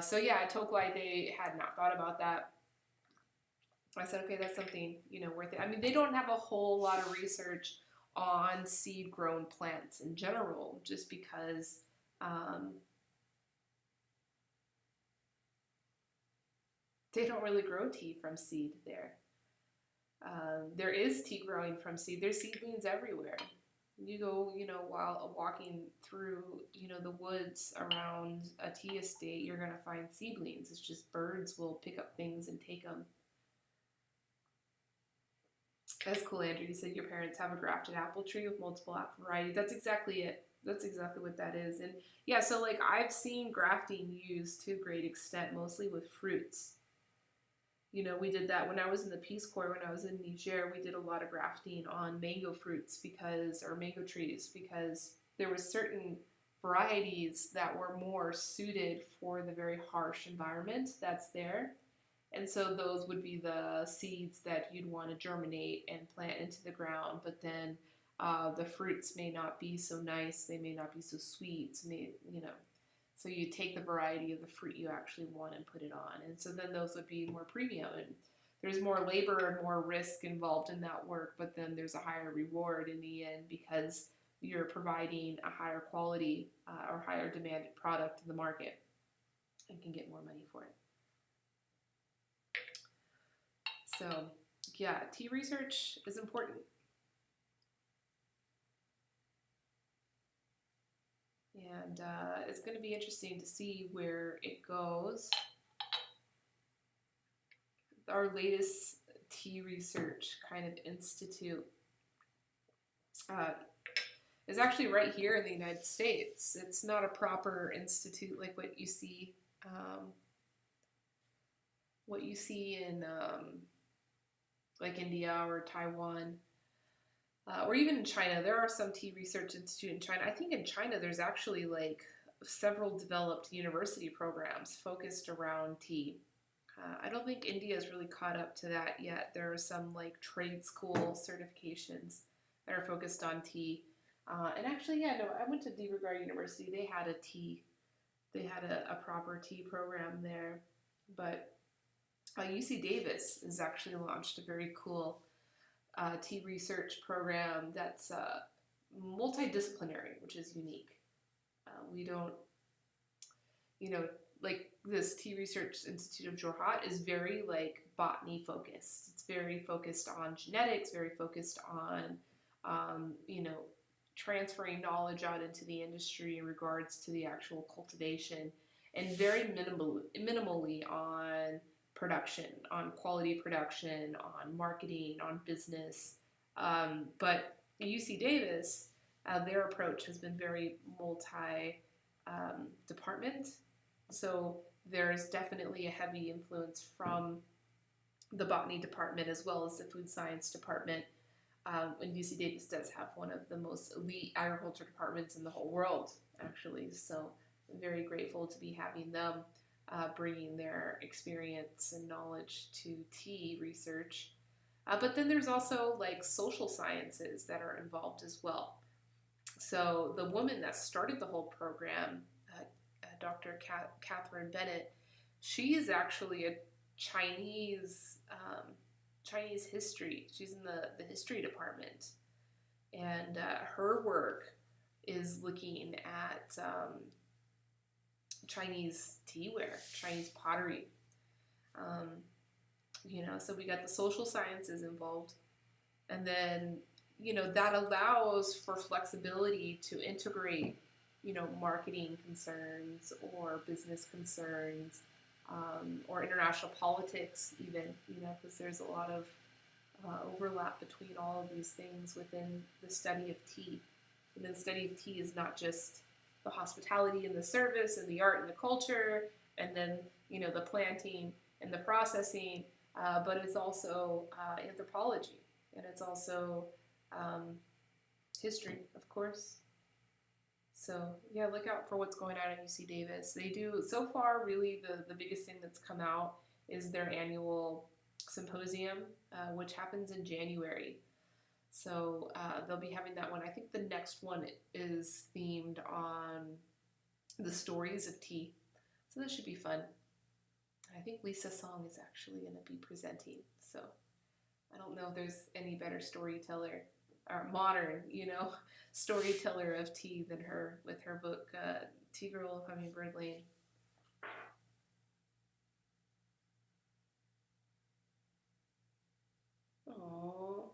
Speaker 1: So yeah, I told Glide they had not thought about that. I said, okay, that's something, worth it. I mean, they don't have a whole lot of research on seed grown plants in general, just because they don't really grow tea from seed there. There is tea growing from seed. There's seedlings everywhere. You go, while walking through, the woods around a tea estate, you're going to find seedlings. It's just birds will pick up things and take them. That's cool, Andrew. You said your parents have a grafted apple tree with multiple apple varieties. That's exactly it. That's exactly what that is. And yeah, so like I've seen grafting used to a great extent, mostly with fruits. We did that when I was in the Peace Corps, when I was in Niger. We did a lot of grafting on mango fruits or mango trees, because there were certain varieties that were more suited for the very harsh environment that's there. And so those would be the seeds that you'd want to germinate and plant into the ground, but then the fruits may not be so nice, they may not be so sweet, so you take the variety of the fruit you actually want and put it on. And so then those would be more premium, and there's more labor and more risk involved in that work, but then there's a higher reward in the end because you're providing a higher quality or higher demanded product to the market and can get more money for it. So yeah, tea research is important. And it's going to be interesting to see where it goes. Our latest tea research kind of institute is actually right here in the United States. It's not a proper institute like what you see in like India or Taiwan. Or even in China. There are some tea research institute in China. I think in China there's actually like several developed university programs focused around tea. I don't think India has really caught up to that yet. There are some like trade school certifications that are focused on tea. And actually, yeah, no, I went to Deepagar University. They had a proper tea program there. But UC Davis has actually launched a very cool tea research program that's multidisciplinary, which is unique. We don't, like this Tea Research Institute of Jorhat is very like botany focused. It's very focused on genetics, very focused on, transferring knowledge out into the industry in regards to the actual cultivation, and very minimally on production, on quality production, on marketing, on business. But UC Davis, their approach has been very multi-department. So there's definitely a heavy influence from the botany department as well as the food science department. And UC Davis does have one of the most elite agriculture departments in the whole world, actually. So I'm very grateful to be having them bringing their experience and knowledge to tea research. But then there's also like social sciences that are involved as well. So the woman that started the whole program, Dr. Catherine Bennett, she is actually a Chinese history. She's in the history department, and her work is looking at Chinese teaware, Chinese pottery. So we got the social sciences involved, and then that allows for flexibility to integrate marketing concerns or business concerns, or international politics even, because there's a lot of overlap between all of these things within the study of tea. And the study of tea is not just the hospitality and the service and the art and the culture, and then the planting and the processing, but it's also anthropology, and it's also history, of course. So yeah, look out for what's going on at UC Davis. They do so far. Really, the biggest thing that's come out is their annual symposium, which happens in January. So they'll be having that one. I think the next one is themed on the stories of tea. So this should be fun. I think Lisa Song is actually going to be presenting. So I don't know if there's any better storyteller or modern, storyteller of tea than her with her book, Tea Girl of Hummingbird Lane. Aww.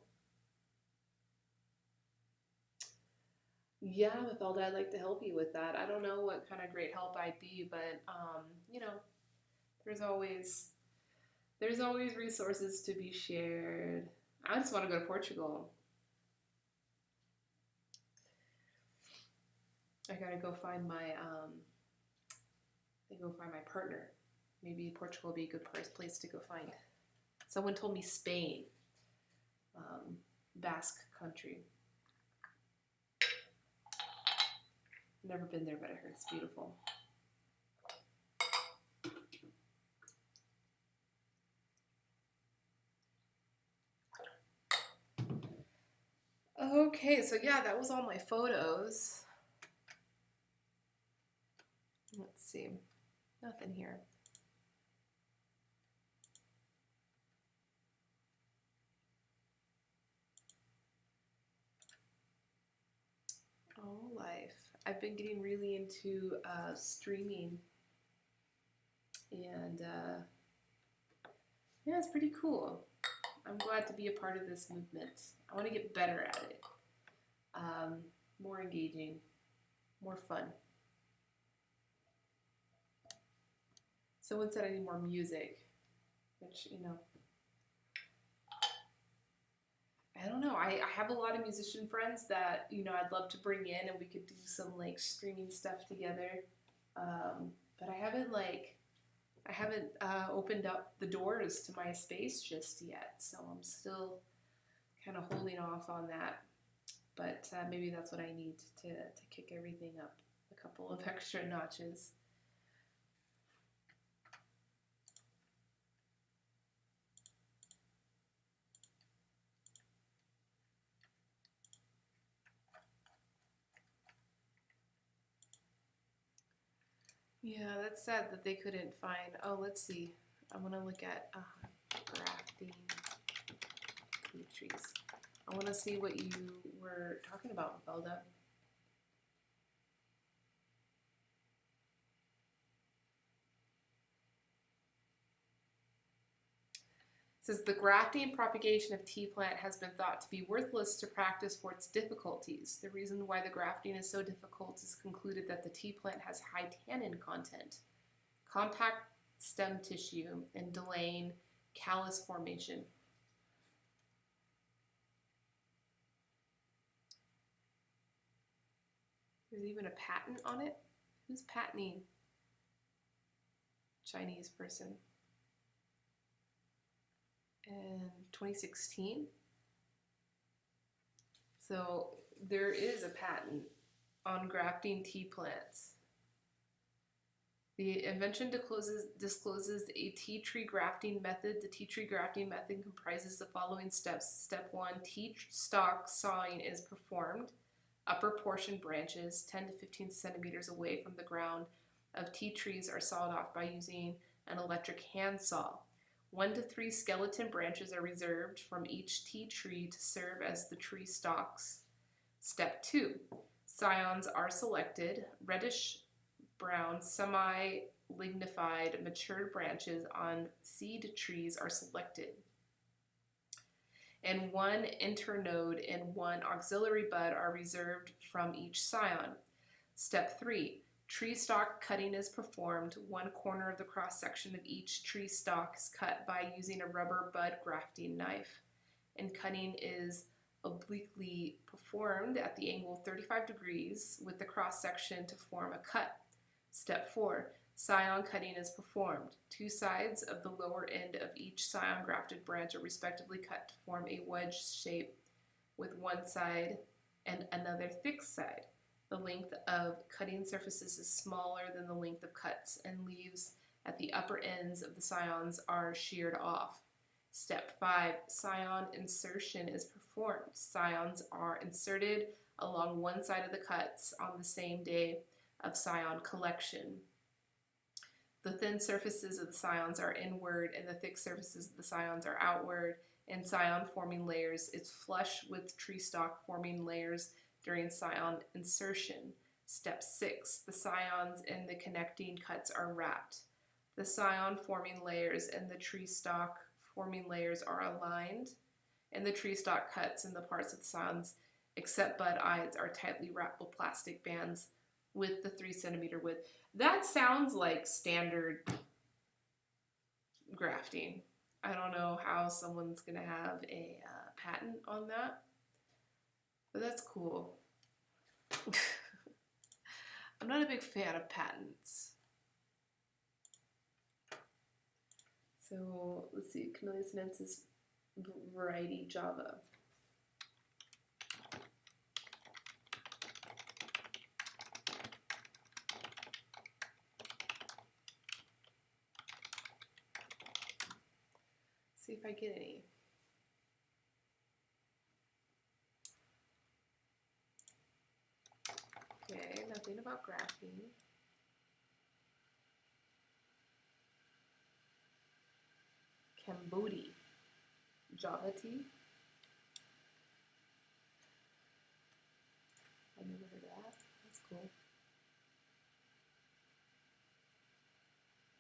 Speaker 1: Yeah, Mathilda, I'd like to help you with that. I don't know what kind of great help I'd be, but there's always resources to be shared. I just want to go to Portugal. I gotta go find my partner. Maybe Portugal would be a good place to go find. Someone told me Spain, Basque country. Never been there, but I heard it's beautiful. Okay, so yeah, that was all my photos. Let's see, nothing here. Oh, life. I've been getting really into streaming, and yeah, it's pretty cool. I'm glad to be a part of this movement. I want to get better at it. More engaging, more fun. Someone said I need more music, which, I don't know. I have a lot of musician friends that, I'd love to bring in and we could do some like streaming stuff together. But I haven't opened up the doors to my space just yet. So I'm still kind of holding off on that. But maybe that's what I need to kick everything up a couple of extra notches. Yeah, that's sad that they couldn't find. Oh, let's see. I want to look at grafting tea trees. I want to see what you were talking about, Velda. It says the grafting and propagation of tea plant has been thought to be worthless to practice for its difficulties. The reason why the grafting is so difficult is concluded that the tea plant has high tannin content, compact stem tissue, and delaying callus formation. There's even a patent on it. Who's patenting? Chinese person. In 2016. So there is a patent on grafting tea plants. The invention discloses a tea tree grafting method. The tea tree grafting method comprises the following steps. Step 1, tea stalk sawing is performed. Upper portion branches 10 to 15 centimeters away from the ground of tea trees are sawed off by using an electric hand saw. 1 to 3 skeleton branches are reserved from each tea tree to serve as the tree stalks. Step 2, scions are selected. Reddish brown, semi-lignified, matured branches on seed trees are selected. And 1 internode and 1 auxiliary bud are reserved from each scion. Step 3, tree stalk cutting is performed. 1 corner of the cross-section of each tree stalk is cut by using a rubber bud grafting knife, and cutting is obliquely performed at the angle of 35 degrees with the cross section to form a cut. Step 4. Scion cutting is performed. Two sides of the lower end of each scion grafted branch are respectively cut to form a wedge shape with one side and another thick side. The length of cutting surfaces is smaller than the length of cuts, and leaves at the upper ends of the scions are sheared off. Step 5. Scion insertion is performed. Scions are inserted along one side of the cuts on the same day of scion collection. The thin surfaces of the scions are inward and the thick surfaces of the scions are outward. In scion forming layers, it's flush with tree stalk forming layers during scion insertion. Step 6. The scions and the connecting cuts are wrapped. The scion forming layers and the tree stalk forming layers are aligned, and the tree stalk cuts and the parts of the scions except bud eyes are tightly wrapped with plastic bands with the 3 centimeter width. That sounds like standard grafting. I don't know how someone's gonna have a patent on that, but that's cool. I'm not a big fan of patents. So let's see, Camellia sinensis variety Java. See if I get any. Okay, nothing about grafting. Cambodia, Java tea. I never heard of that. That's cool.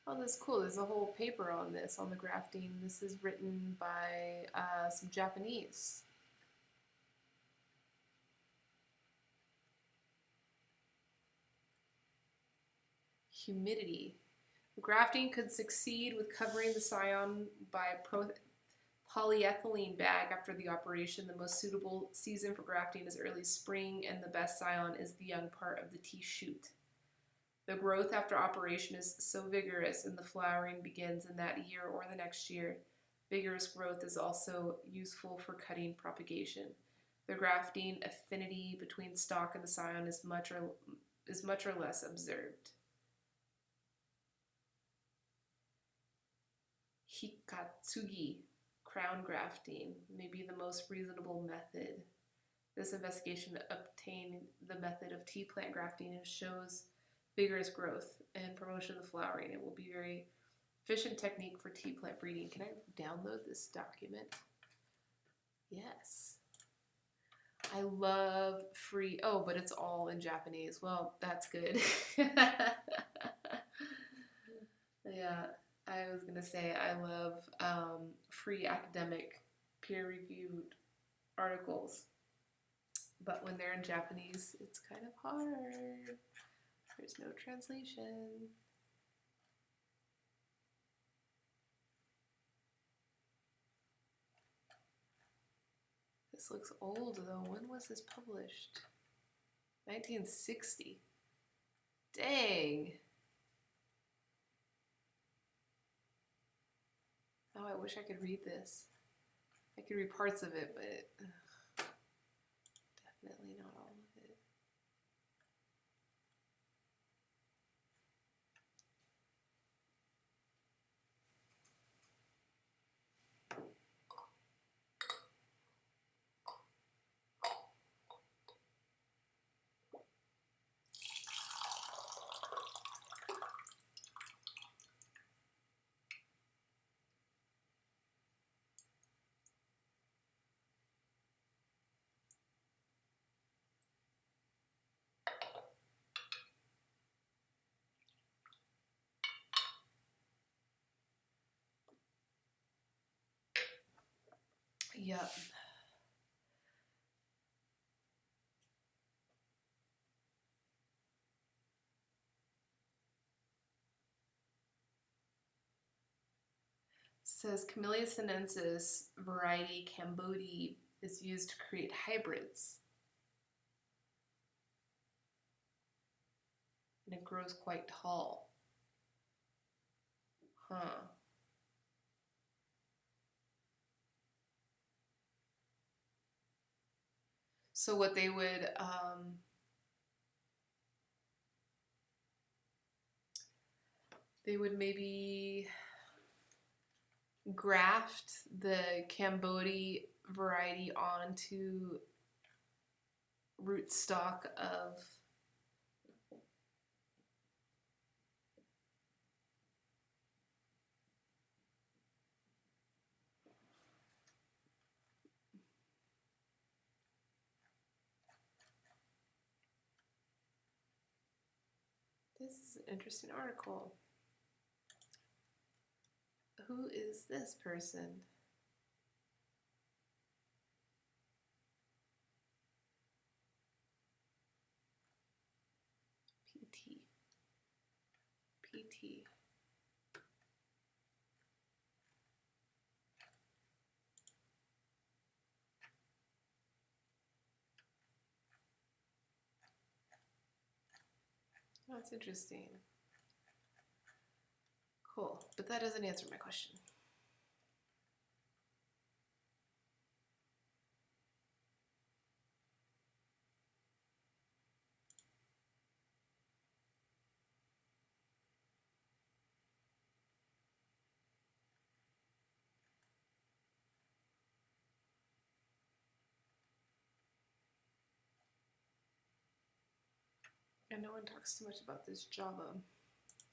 Speaker 1: Oh, that's cool. There's a whole paper on this, on the grafting. This is written by some Japanese. Humidity. Grafting could succeed with covering the scion by polyethylene bag after the operation. The most suitable season for grafting is early spring, and the best scion is the young part of the tea shoot. The growth after operation is so vigorous, and the flowering begins in that year or the next year. Vigorous growth is also useful for cutting propagation. The grafting affinity between stalk and the scion is much or less observed. Hikatsugi, crown grafting, may be the most reasonable method. This investigation obtained the method of tea plant grafting and shows vigorous growth and promotion of the flowering. It will be a very efficient technique for tea plant breeding. Can I download this document? Yes. I love free, oh, but it's all in Japanese. Well, that's good. Yeah, I was gonna say I love free academic peer-reviewed articles, but when they're in Japanese, it's kind of hard. There's no translation. This looks old though. When was this published? 1960. Dang. Oh, I wish I could read this. I could read parts of it, but definitely not all of it. Yep. Says Camellia sinensis variety Cambodia is used to create hybrids. And it grows quite tall. Huh. So what they would maybe graft the Cambodia variety onto rootstock of this is an interesting article. Who is this person? PT. That's interesting. Cool, but that doesn't answer my question. And no one talks too much about this Java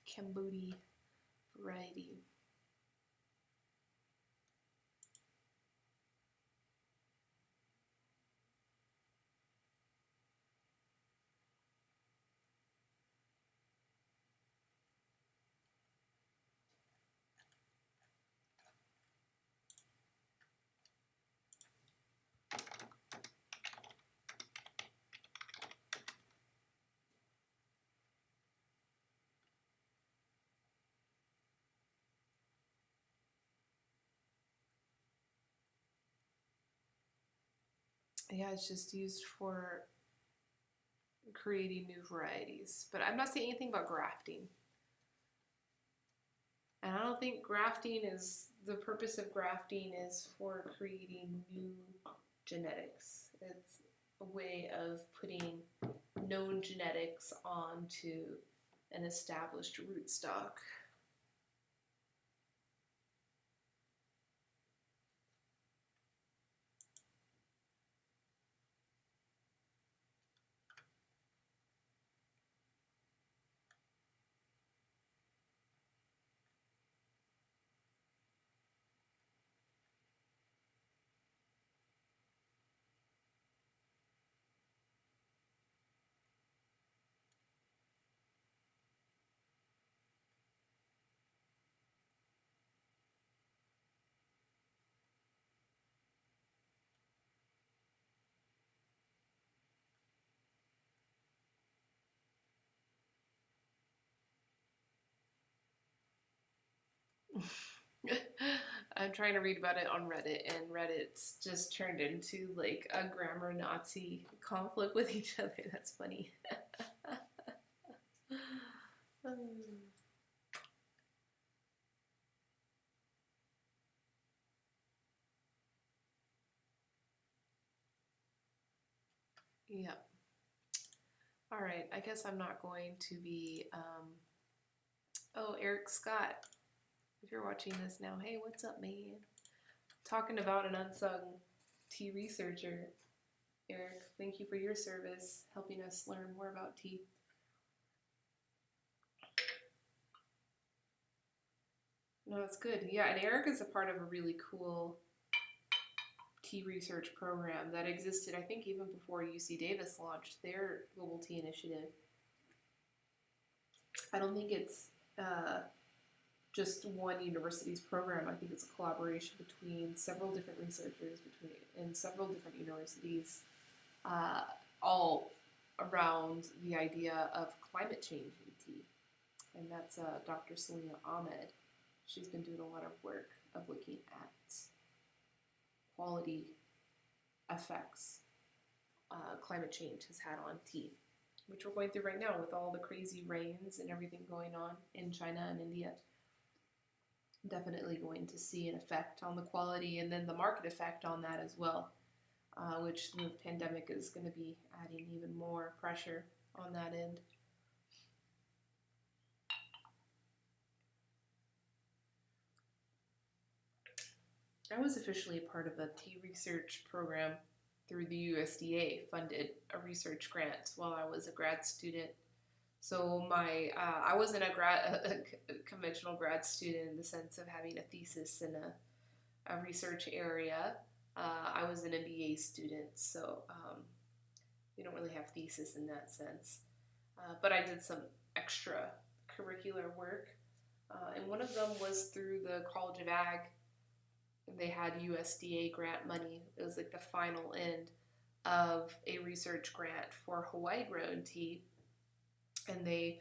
Speaker 1: Cambodia variety. Yeah, it's just used for creating new varieties. But I'm not saying anything about grafting. And I don't think grafting is, the purpose of grafting is for creating new genetics. It's a way of putting known genetics onto an established rootstock. I'm trying to read about it on Reddit, and Reddit's just turned into like a grammar Nazi conflict with each other. That's funny. Yep. All right. I guess I'm not going to be. Oh, Eric Scott. If you're watching this now, hey, what's up, man? Talking about an unsung tea researcher. Eric, thank you for your service, helping us learn more about tea. No, it's good. Yeah, and Eric is a part of a really cool tea research program that existed, I think, even before UC Davis launched their global tea initiative. I don't think it's just one university's program. I think it's a collaboration between several different researchers in several different universities, all around the idea of climate change in tea. And that's Dr. Selena Ahmed. She's been doing a lot of work of looking at quality effects climate change has had on tea, which we're going through right now with all the crazy rains and everything going on in China and India. Definitely going to see an effect on the quality and then the market effect on that as well, which the pandemic is going to be adding even more pressure on that end. I was officially a part of a tea research program through the USDA funded a research grant while I was a grad student. So I wasn't a conventional grad student in the sense of having a thesis in a research area. I was an MBA student, so we don't really have thesis in that sense. But I did some extra curricular work, and one of them was through the College of Ag. They had USDA grant money. It was like the final end of a research grant for Hawaii grown tea, and they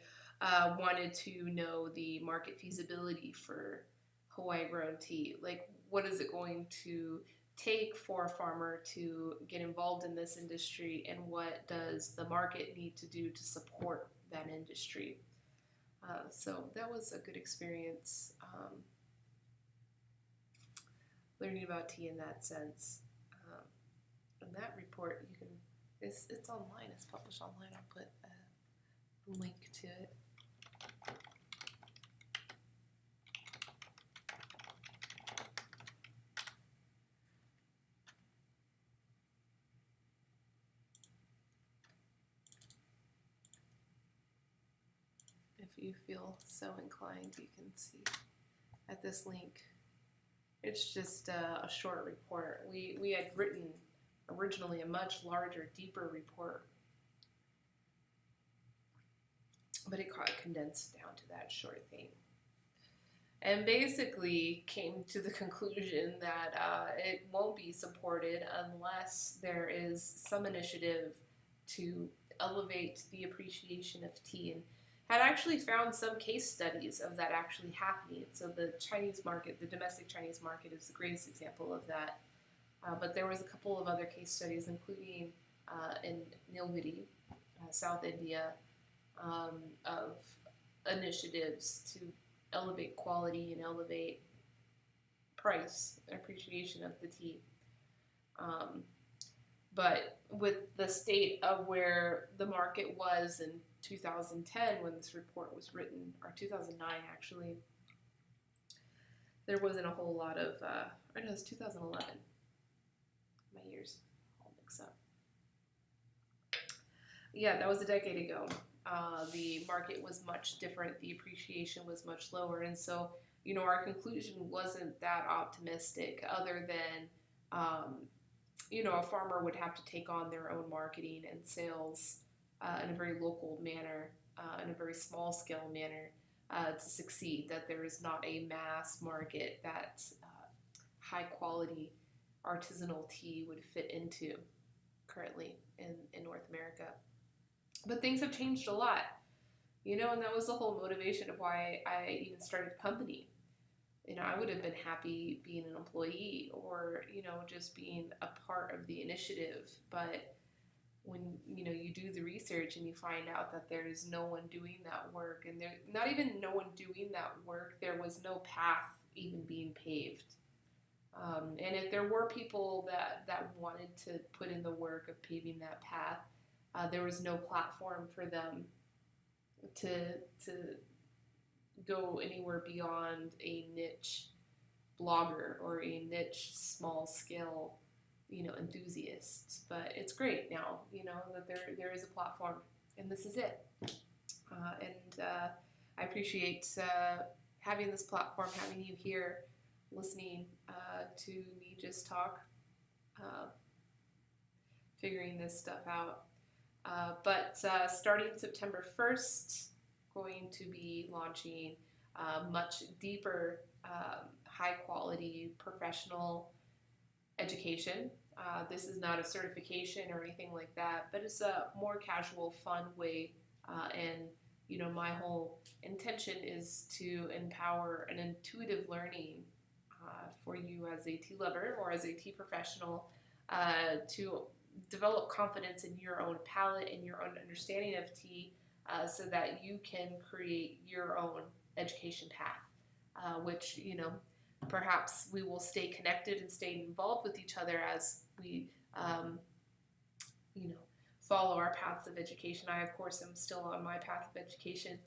Speaker 1: wanted to know the market feasibility for Hawaii grown tea. Like, what is it going to take for a farmer to get involved in this industry, and what does the market need to do to support that industry? So that was a good experience. Learning about tea in that sense. And that report, it's online, it's published online. I'll put a link to it. If you feel so inclined, you can see at this link. It's just a short report. We had written originally a much larger, deeper report, but it got condensed down to that short thing. And basically came to the conclusion that it won't be supported unless there is some initiative to elevate the appreciation of tea, and had actually found some case studies of that actually happening. So the Chinese market, the domestic Chinese market, is the greatest example of that. But there was a couple of other case studies, including in Nilgiri, South India, of initiatives to elevate quality and elevate price and appreciation of the tea. But with the state of where the market was in 2010 when this report was written, or 2009 actually, there wasn't a whole lot of, or no, it was 2011. My years all mixed up. Yeah, that was a decade ago. The market was much different, the appreciation was much lower, and so, our conclusion wasn't that optimistic, other than, a farmer would have to take on their own marketing and sales in a very local manner, in a very small scale manner, to succeed, that there is not a mass market that high quality artisanal tea would fit into currently in North America. But things have changed a lot, and that was the whole motivation of why I even started a company. I would have been happy being an employee or, just being a part of the initiative. But when, you do the research and you find out that there's no one doing that work, and there, not even no one doing that work, there was no path even being paved. And if there were people that wanted to put in the work of paving that path, there was no platform for them to go anywhere beyond a niche blogger or a niche small scale, enthusiast. But it's great now, that there is a platform, and this is it. I appreciate having this platform, having you here, listening to me just talk, figuring this stuff out. But starting September 1st, going to be launching much deeper, high-quality professional education. This is not a certification or anything like that, but it's a more casual, fun way. And my whole intention is to empower an intuitive learning for you as a tea lover or as a tea professional to develop confidence in your own palate and your own understanding of tea so that you can create your own education path, which, perhaps we will stay connected and stay involved with each other as we, um, you know, follow our paths of education. I, of course, am still on my path of education.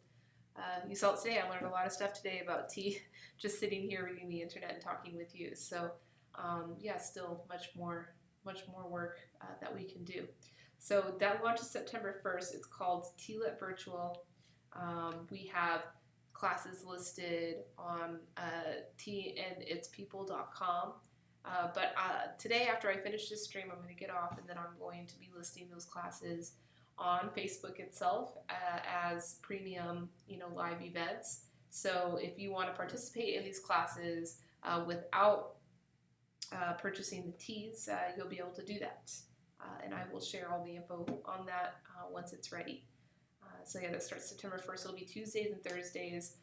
Speaker 1: You saw it today. I learned a lot of stuff today about tea, just sitting here reading the internet and talking with you. So, still much more work that we can do. So that launches September 1st. It's called TLIT Virtual. We have classes listed on tanditspeople.com. But today, after I finish this stream, I'm going to get off, and then I'm going to be listing those classes on Facebook itself as premium, live events. So if you want to participate in these classes without purchasing the teas, you'll be able to do that. And I will share all the info on that once it's ready. That starts September 1st. It'll be Tuesdays and Thursdays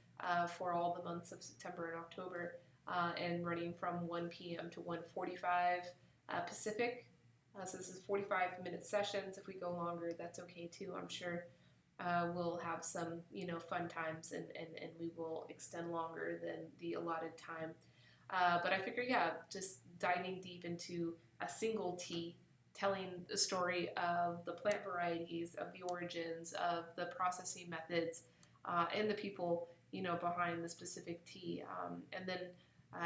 Speaker 1: for all the months of September and October, and running from 1 p.m. to 1:45 Pacific. So this is 45-minute sessions. If we go longer, that's okay too. I'm sure we'll have some, fun times, and we will extend longer than the allotted time. But I figure, just diving deep into a single tea, telling the story of the plant varieties, of the origins, of the processing methods, and the people, behind the specific tea, and then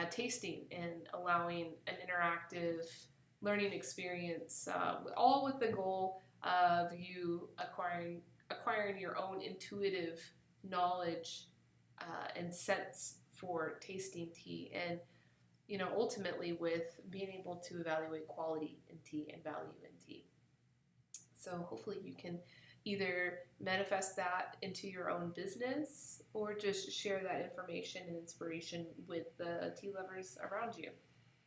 Speaker 1: tasting and allowing an interactive learning experience, all with the goal of you acquiring your own intuitive knowledge and sense for tasting tea, and ultimately with being able to evaluate quality in tea and value in tea. So hopefully you can either manifest that into your own business or just share that information and inspiration with the tea lovers around you,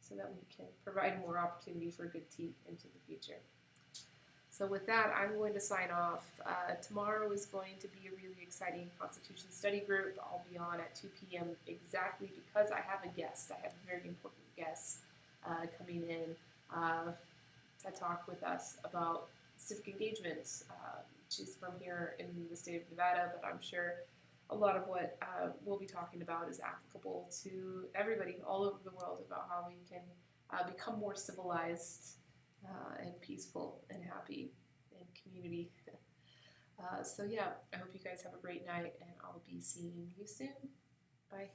Speaker 1: so that we can provide more opportunity for good tea into the future. So with that, I'm going to sign off. Tomorrow is going to be a really exciting Constitution study group. I'll be on at 2 p.m. exactly because I have a guest. I have a very important guest coming in to talk with us about civic engagement. She's from here in the state of Nevada, but I'm sure a lot of what we'll be talking about is applicable to everybody all over the world, about how we can become more civilized and peaceful and happy in community. I hope you guys have a great night, and I'll be seeing you soon. Bye.